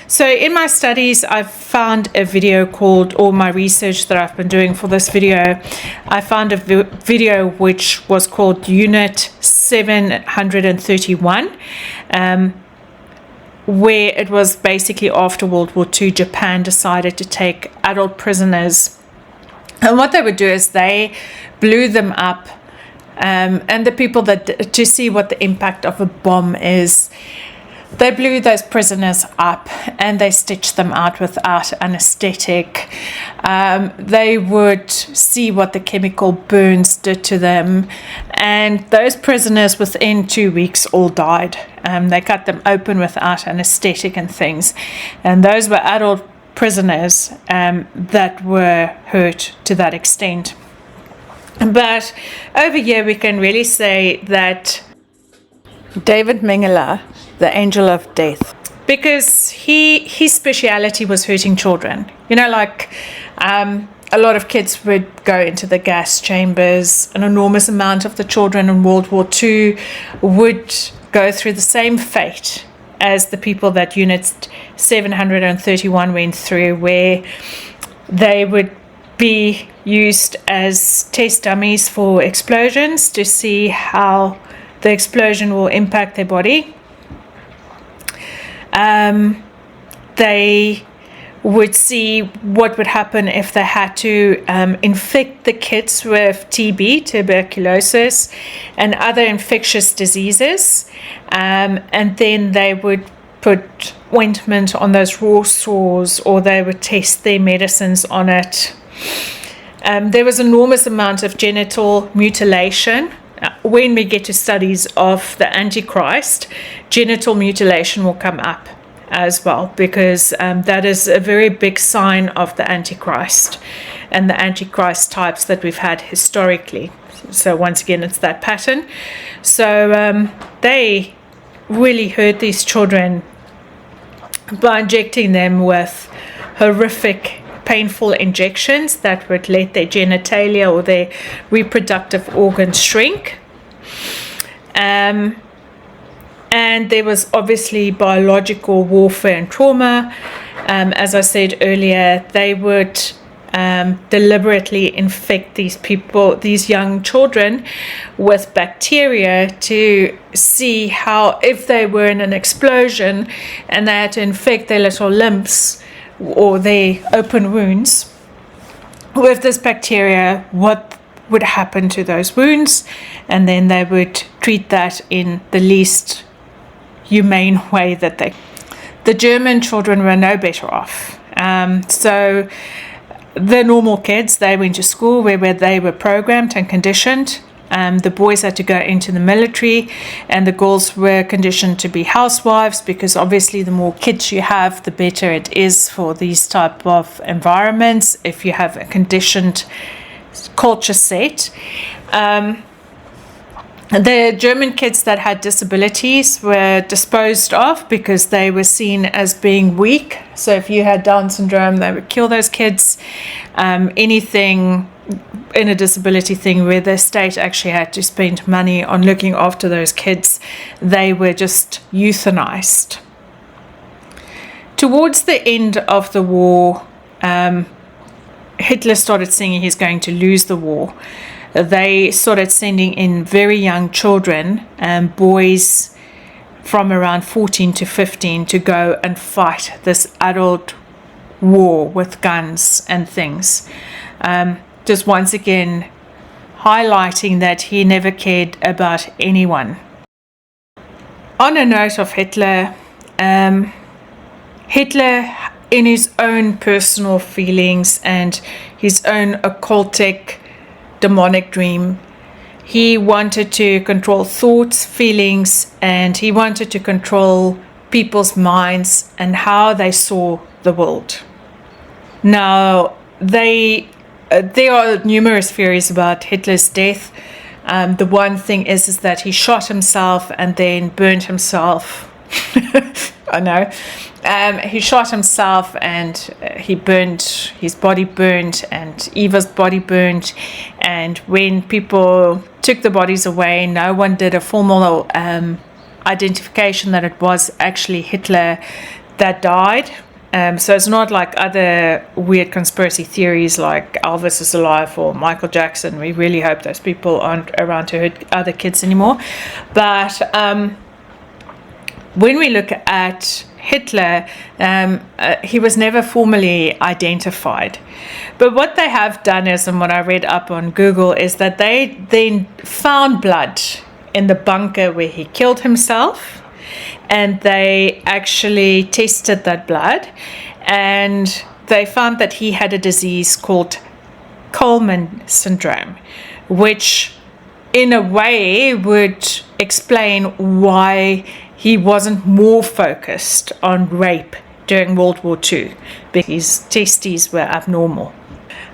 So in my studies, I've found a video or my research that I've been doing for this video, I found a video which was called Unit 731, where it was basically after World War II, Japan decided to take adult prisoners. And what they would do is they blew them up, and the people to see what the impact of a bomb is, they blew those prisoners up and they stitched them out without anesthetic. They would see what the chemical burns did to them, and those prisoners within 2 weeks all died. They cut them open without anesthetic and things, and those were adult prisoners that were hurt to that extent. But over here we can really say that David Mengele, the angel of death, because his speciality was hurting children. Like a lot of kids would go into the gas chambers. An enormous amount of the children in World War II would go through the same fate as the people that Unit 731 went through, where they would be used as test dummies for explosions to see how the explosion will impact their body. They would see what would happen if they had to infect the kids with TB, tuberculosis, and other infectious diseases. And then they would put ointment on those raw sores, or they would test their medicines on it. There was an enormous amount of genital mutilation. When we get to studies of the Antichrist, genital mutilation will come up as well, because that is a very big sign of the Antichrist and the Antichrist types that we've had historically. So once again, it's that pattern. So they really hurt these children by injecting them with horrific, painful injections that would let their genitalia or their reproductive organs shrink. And there was obviously biological warfare and trauma. As I said earlier, they would deliberately infect these young children with bacteria to see how, if they were in an explosion and they had to infect their little limbs or their open wounds with this bacteria, what would happen to those wounds, and then they would treat that in the least humane way that the German children were no better off. So the normal kids, they went to school where they were programmed and conditioned. The boys had to go into the military, and the girls were conditioned to be housewives, because obviously the more kids you have, the better it is for these type of environments if you have a conditioned culture set. The German kids that had disabilities were disposed of because they were seen as being weak. So if you had Down syndrome, they would kill those kids. Anything in a disability thing where the state actually had to spend money on looking after those kids, they were just euthanized. Towards the end of the war, Hitler started saying he's going to lose the war. they started sending in very young children, boys from around 14 to 15, to go and fight this adult war with guns and things. Just once again highlighting that he never cared about anyone. On a note of Hitler, Hitler, in his own personal feelings and his own occultic demonic dream, he wanted to control thoughts, feelings, and he wanted to control people's minds and how they saw the world. Now, there are numerous theories about Hitler's death. The one thing is that he shot himself and then burned himself. I know. He shot himself and he burned, his body burned and Eva's body burned. And when people took the bodies away, no one did a formal identification that it was actually Hitler that died. So it's not like other weird conspiracy theories like Elvis is alive or Michael Jackson. We really hope those people aren't around to hurt other kids anymore. But when we look at Hitler, he was never formally identified. But what they have done is, and what I read up on Google, is that they then found blood in the bunker where he killed himself. And they actually tested that blood, and they found that he had a disease called Coleman syndrome, which in a way would explain why he wasn't more focused on rape during World War II, because his testes were abnormal.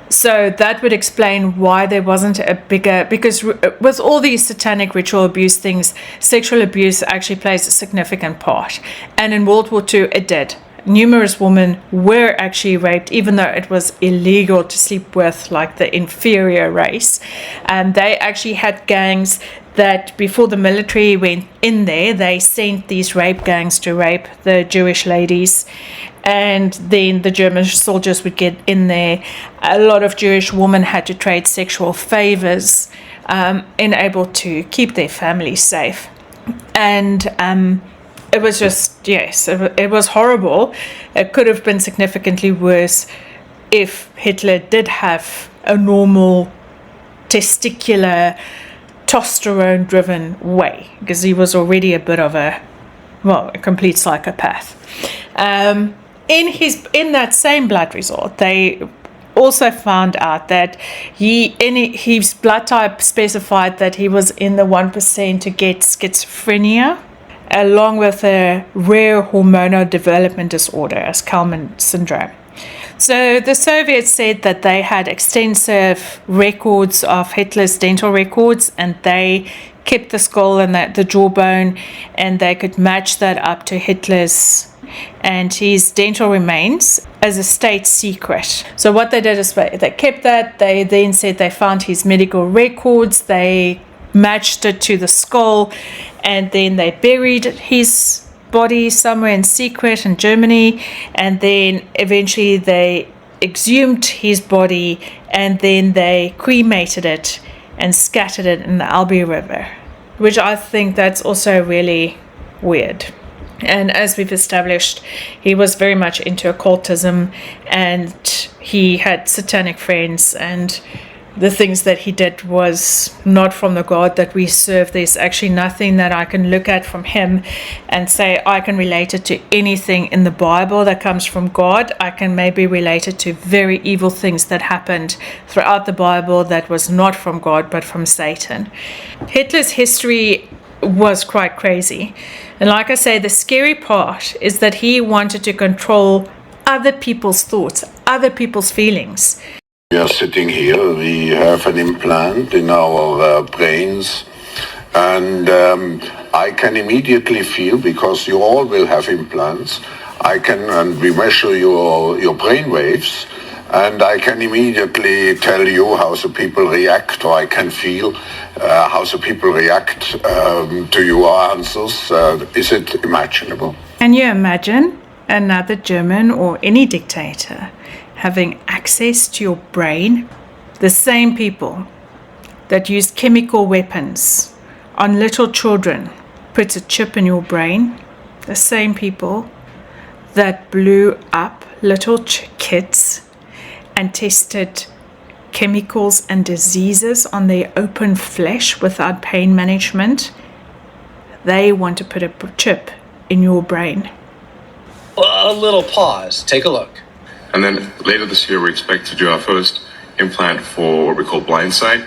So that would explain why there wasn't a bigger, because with all these satanic ritual abuse things, sexual abuse actually plays a significant part. And in World War II, it did. Numerous women were actually raped, even though it was illegal to sleep with like the inferior race. And they actually had gangs that before the military went in there, they sent these rape gangs to rape the Jewish ladies. And then the German soldiers would get in there. A lot of Jewish women had to trade sexual favors in able to keep their families safe. And it was just, yes, it was horrible. It could have been significantly worse if Hitler did have a normal testicular, testosterone-driven way, because he was already a bit of a complete psychopath. In that same blood result, they also found out that his blood type specified that he was in the 1% to get schizophrenia, along with a rare hormonal development disorder as Coleman syndrome. So the Soviets said that they had extensive records of Hitler's dental records, and they kept the skull and the jawbone, and they could match that up to Hitler's and his dental remains as a state secret. So what they did is they kept that. They then said they found his medical records, they matched it to the skull, and then they buried his body somewhere in secret in Germany, and then eventually they exhumed his body, and then they cremated it and scattered it in the Elbe River, which I think that's also really weird. And as we've established, he was very much into occultism, and he had satanic friends, and the things that he did was not from the God that we serve. There's actually nothing that I can look at from him and say I can relate it to anything in the Bible that comes from God. I can maybe relate it to very evil things that happened throughout the Bible that was not from God but from Satan. Hitler's history was quite crazy. And like I say, the scary part is that he wanted to control other people's thoughts, other people's feelings. We are sitting here, we have an implant in our brains, and I can immediately feel, because you all will have implants, and we measure your brain waves, and I can immediately tell you how the people react, or I can feel how the people react to your answers. Is it imaginable? Can you imagine another German or any dictator having access to your brain? The same people that used chemical weapons on little children puts a chip in your brain, the same people that blew up little kids and tested chemicals and diseases on their open flesh without pain management, they want to put a chip in your brain. A little pause. Take a look. And then later this year, we expect to do our first implant for what we call blind sight,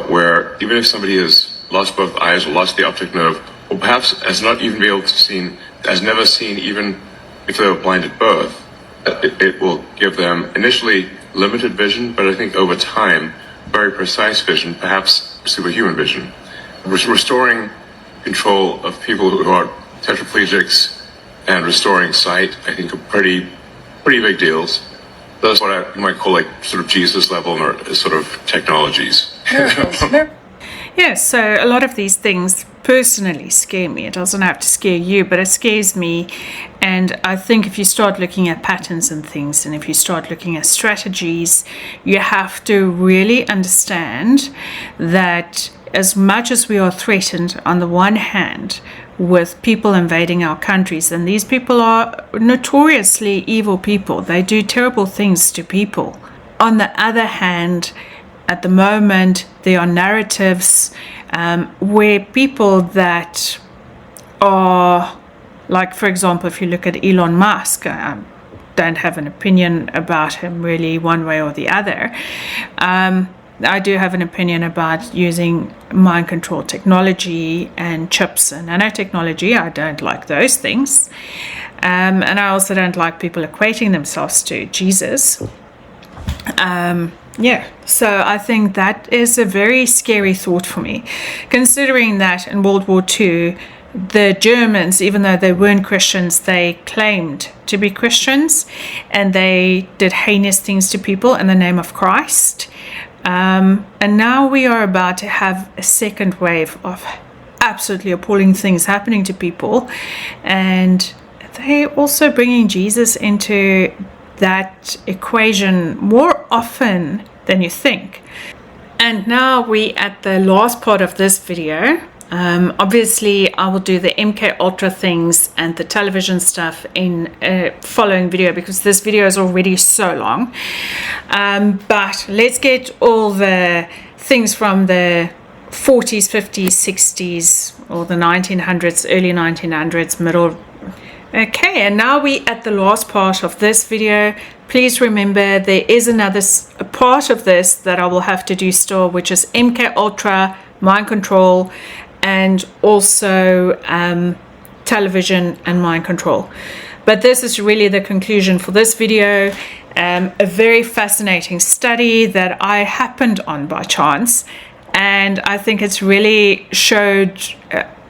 where even if somebody has lost both eyes or lost the optic nerve, or perhaps has not even been able to see, has never seen even if they were blind at birth, it will give them initially limited vision, but I think over time, very precise vision, perhaps superhuman vision. Restoring control of people who are tetraplegics and restoring sight, I think, are pretty big deals. Those are what I might call like sort of Jesus level or sort of technologies. Yeah, so a lot of these things personally scare me. It doesn't have to scare you, but it scares me. And I think if you start looking at patterns and things, and if you start looking at strategies, you have to really understand that as much as we are threatened on the one hand with people invading our countries, and these people are notoriously evil people, they do terrible things to people. On the other hand, at the moment, there are narratives where people that are, like, for example, if you look at Elon Musk, I don't have an opinion about him really one way or the other. I do have an opinion about using mind control technology and chips and nanotechnology. I don't like those things. And I also don't like people equating themselves to Jesus. Yeah, so I think that is a very scary thought for me, considering that in World War II, the Germans, even though they weren't Christians, they claimed to be Christians, and they did heinous things to people in the name of Christ. And now we are about to have a second wave of absolutely appalling things happening to people, and they're also bringing Jesus into that equation more often than you think. And now we at the last part of this video. Obviously I will do the MK Ultra things and the television stuff in a following video because this video is already so long. But let's get all the things from the 40s, 50s, 60s, or the 1900s, early 1900s, middle. Okay, and now we at the last part of this video. Please remember there is another part of this that I will have to do still, which is MK Ultra, mind control, and also television and mind control. But this is really the conclusion for this video. A very fascinating study that I happened on by chance, and I think it's really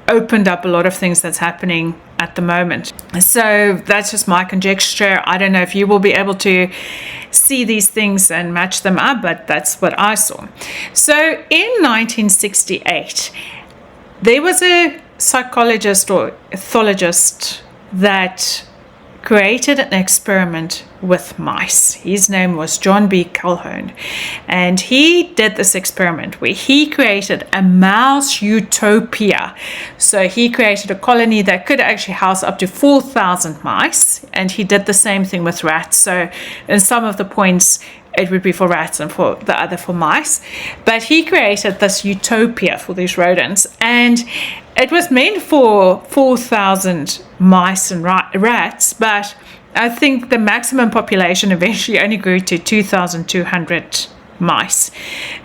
opened up a lot of things that's happening at the moment. So that's just my conjecture. I don't know if you will be able to see these things and match them up, but that's what I saw. So in 1968, there was a psychologist or ethologist that created an experiment with mice. His name was John B. Calhoun, and he did this experiment where he created a mouse utopia. So he created a colony that could actually house up to 4,000 mice, and he did the same thing with rats. So in some of the points it would be for rats and for the other for mice, but he created this utopia for these rodents, and it was meant for 4,000 mice and rats, but I think the maximum population eventually only grew to 2,200 mice.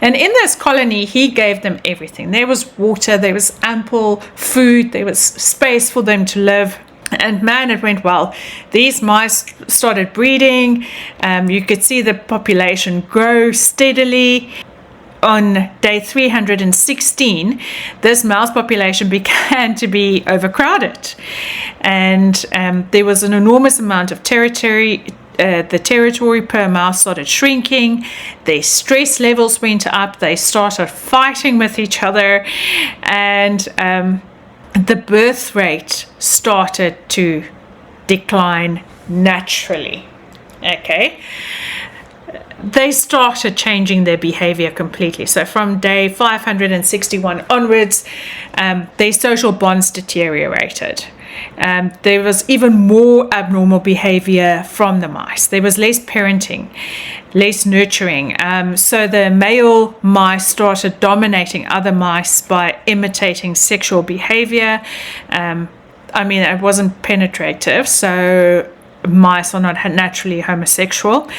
And in this colony, he gave them everything. There was water, there was ample food, there was space for them to live. And man, it went well. These mice started breeding. You could see the population grow steadily. On day 316, this mouse population began to be overcrowded, and there was an enormous amount of territory. The territory per mouse started shrinking. Their stress levels went up. They started fighting with each other, and the birth rate started to decline naturally. Okay. they started changing their behavior completely. So from day 561 onwards, their social bonds deteriorated. There was even more abnormal behavior from the mice. There was less parenting, less nurturing. So the male mice started dominating other mice by imitating sexual behavior. I mean, it wasn't penetrative, so mice are not naturally homosexual,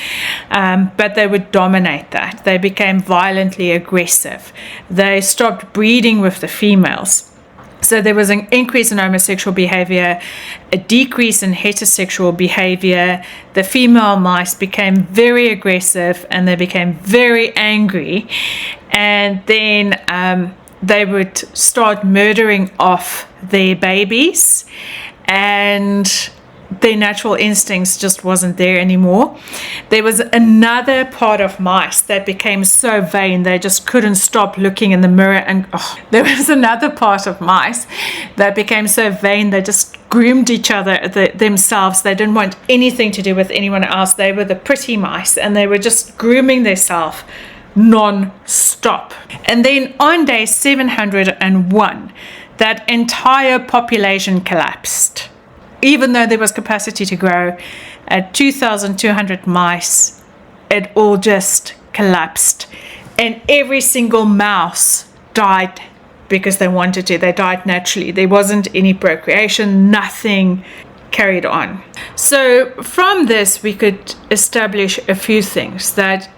but they would dominate that. They became violently aggressive. They stopped breeding with the females. So there was an increase in homosexual behavior, a decrease in heterosexual behavior. The female mice became very aggressive and they became very angry. And then they would start murdering off their babies, and their natural instincts just wasn't there anymore. There was another part of mice that became so vain they just couldn't stop looking in the mirror, and there was another part of mice that became so vain they just groomed each other themselves. They didn't want anything to do with anyone else. They were the pretty mice and they were just grooming themselves non-stop. And then on day 701, that entire population collapsed. Even though there was capacity to grow, at 2,200 mice, it all just collapsed. And every single mouse died because they wanted to. They died naturally. There wasn't any procreation, nothing carried on. So from this, we could establish a few things, that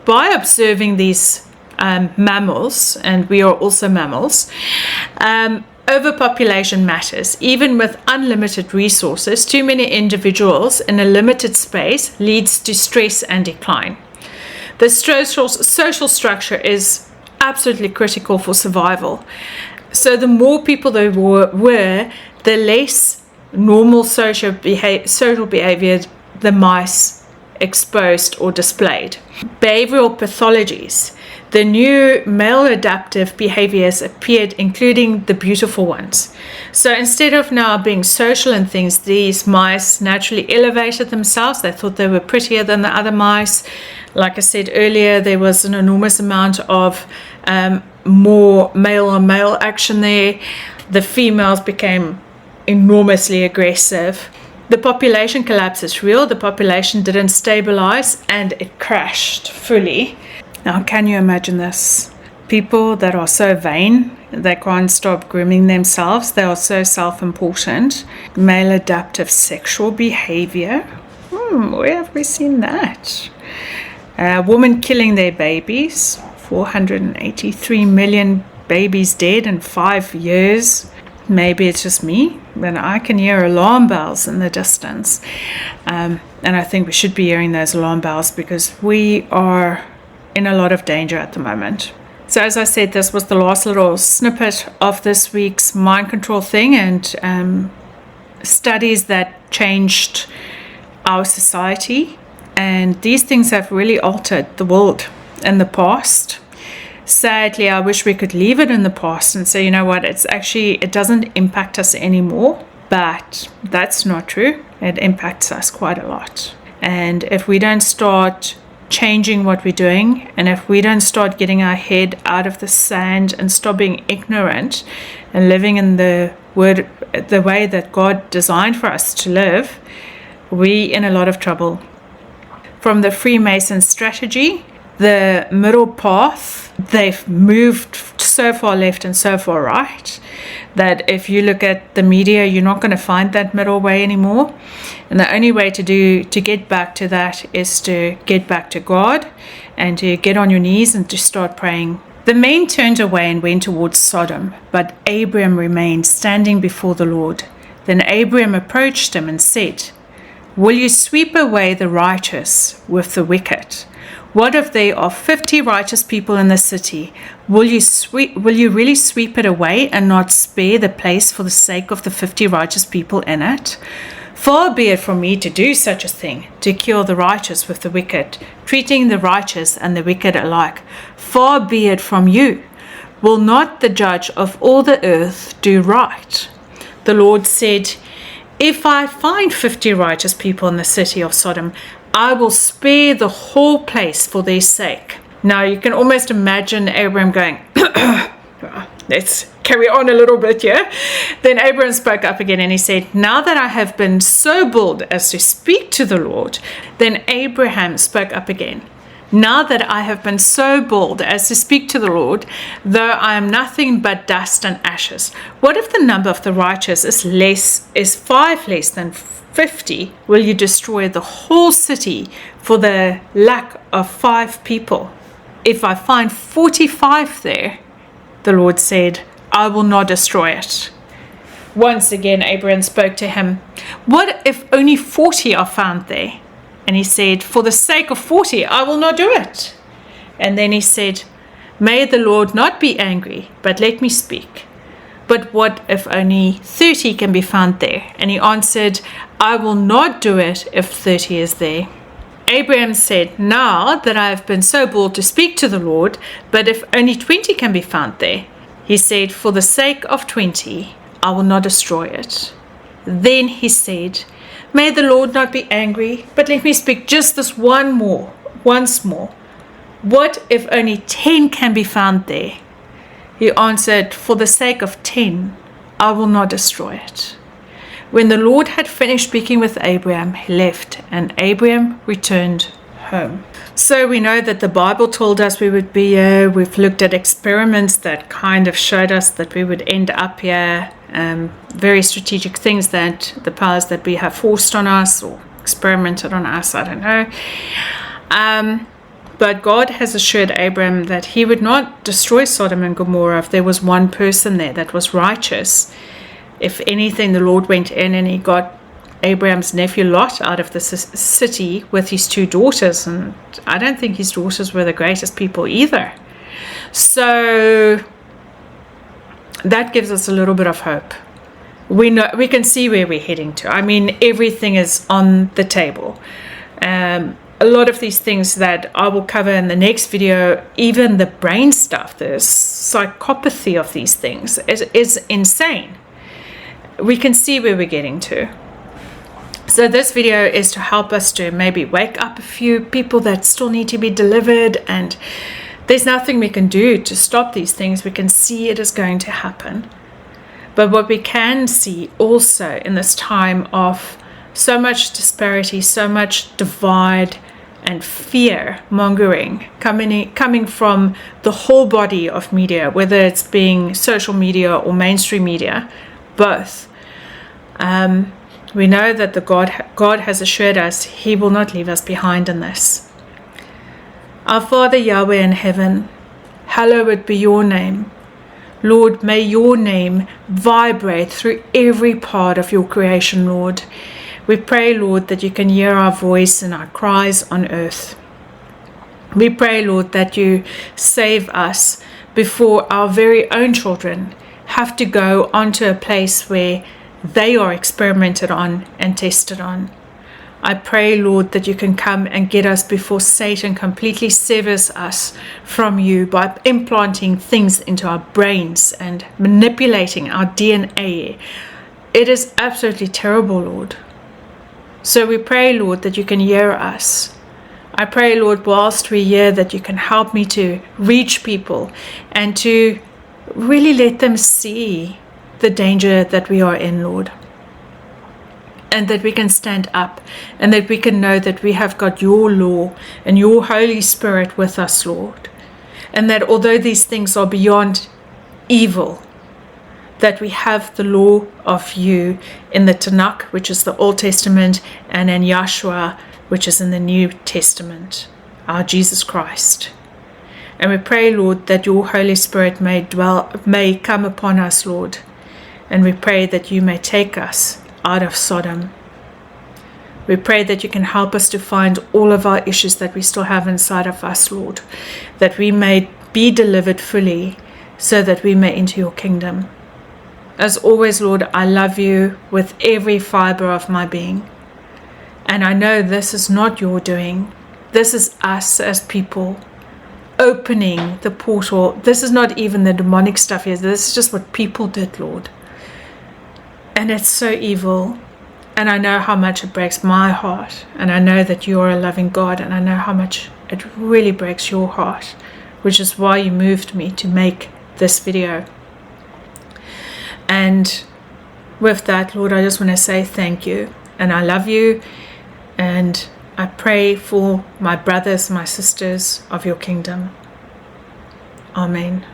by observing these mammals, and we are also mammals, overpopulation matters. Even with unlimited resources, too many individuals in a limited space leads to stress and decline. The social structure is absolutely critical for survival. So the more people there were, the less normal social behavior the mice exposed or displayed. Behavioral pathologies. The new maladaptive behaviors appeared, including the beautiful ones. So instead of now being social and things, these mice naturally elevated themselves. They thought they were prettier than the other mice. Like I said earlier, there was an enormous amount of more male-on-male action there. The females became enormously aggressive. The population collapse is real. The population didn't stabilize and it crashed fully. Now, can you imagine this? People that are so vain, they can't stop grooming themselves. They are so self-important. Maladaptive sexual behavior. Where have we seen that? Women killing their babies. 483 million babies dead in 5 years. Maybe it's just me, but I can hear alarm bells in the distance. And I think we should be hearing those alarm bells because we are in a lot of danger at the moment. So as I said, this was the last little snippet of this week's mind control thing, and studies that changed our society. And these things have really altered the world in the past. Sadly, I wish we could leave it in the past and say, you know what, it doesn't impact us anymore. But that's not true. It impacts us quite a lot. And if we don't start changing what we're doing, and if we don't start getting our head out of the sand and stop being ignorant and living in the way that God designed for us to live, we're in a lot of trouble. From the Freemason strategy, the middle path, they've moved so far left and so far right that if you look at the media, you're not going to find that middle way anymore. And the only way to get back to that is to get back to God and to get on your knees and to start praying. The men turned away and went towards Sodom, but Abram remained standing before the Lord. Then Abram approached him and said, "Will you sweep away the righteous with the wicked? What if there are 50 righteous people in the city? Will you really sweep it away and not spare the place for the sake of the 50 righteous people in it? Far be it from me to do such a thing, to kill the righteous with the wicked, treating the righteous and the wicked alike. Far be it from you. Will not the judge of all the earth do right?" The Lord said, "If I find 50 righteous people in the city of Sodom, I will spare the whole place for their sake. Now you can almost imagine Abraham going, let's carry on a little bit here. Then Abraham spoke up again and he said, now that I have been so bold as to speak to the Lord. Then Abraham spoke up again. Now that I have been so bold as to speak to the Lord, though I am nothing but dust and ashes, what if the number of the righteous is 5 less than 50? Will you destroy the whole city for the lack of 5 people? If I find 45 there, the Lord said, I will not destroy it. Once again, Abraham spoke to him, what if only 40 are found there? And he said, for the sake of 40, I will not do it. And then he said, may the Lord not be angry, but let me speak. But what if only 30 can be found there? And he answered, I will not do it if 30 is there. Abraham said, now that I have been so bold to speak to the Lord, but if only 20 can be found there? He said, for the sake of 20, I will not destroy it. Then he said, may the Lord not be angry, but let me speak just this once more. What if only 10 can be found there? He answered, for the sake of 10, I will not destroy it. When the Lord had finished speaking with Abraham, he left, and Abraham returned home. So we know that the Bible told us we would be here. We've looked at experiments that kind of showed us that we would end up here. Very strategic things that the powers that we have forced on us or experimented on us, I don't know. But God has assured Abraham that he would not destroy Sodom and Gomorrah if there was one person there that was righteous. If anything, the Lord went in and he got Abraham's nephew Lot out of the city with his 2 daughters, and I don't think his daughters were the greatest people either. So that gives us a little bit of hope. We can see where we're heading to. I mean, everything is on the table. A lot of these things that I will cover in the next video, even the brain stuff, the psychopathy of these things is insane. We can see where we're getting to. So this video is to help us to maybe wake up a few people that still need to be delivered, and there's nothing we can do to stop these things. We can see it is going to happen. But what we can see also in this time of so much disparity, so much divide and fear mongering coming from the whole body of media, whether it's being social media or mainstream media, both. We know that God has assured us he will not leave us behind in this. Our Father Yahweh in heaven, hallowed be your name. Lord, may your name vibrate through every part of your creation, Lord. We pray, Lord, that you can hear our voice and our cries on earth. We pray, Lord, that you save us before our very own children have to go onto a place where they are experimented on and tested on. I pray, Lord, that you can come and get us before Satan completely severs us from you by implanting things into our brains and manipulating our DNA. It is absolutely terrible, Lord. So we pray, Lord, that you can hear us. I pray, Lord, whilst we're here, that you can help me to reach people and to really let them see the danger that we are in, Lord. And that we can stand up and that we can know that we have got your law and your Holy Spirit with us, Lord. And that although these things are beyond evil, that we have the law of you in the Tanakh, which is the Old Testament, and in Yahshua, which is in the New Testament, our Jesus Christ. And we pray, Lord, that your Holy Spirit may come upon us, Lord. And we pray that you may take us out of Sodom. We pray that you can help us to find all of our issues that we still have inside of us, Lord, that we may be delivered fully so that we may enter your kingdom. As always, Lord, I love you with every fiber of my being. And I know this is not your doing. This is us as people opening the portal. This is not even the demonic stuff here. This is just what people did, Lord. And it's so evil. And I know how much it breaks my heart. And I know that you are a loving God, and I know how much it really breaks your heart, which is why you moved me to make this video. And with that, Lord, I just want to say thank you. And I love you. And I pray for my brothers, my sisters of your kingdom. Amen.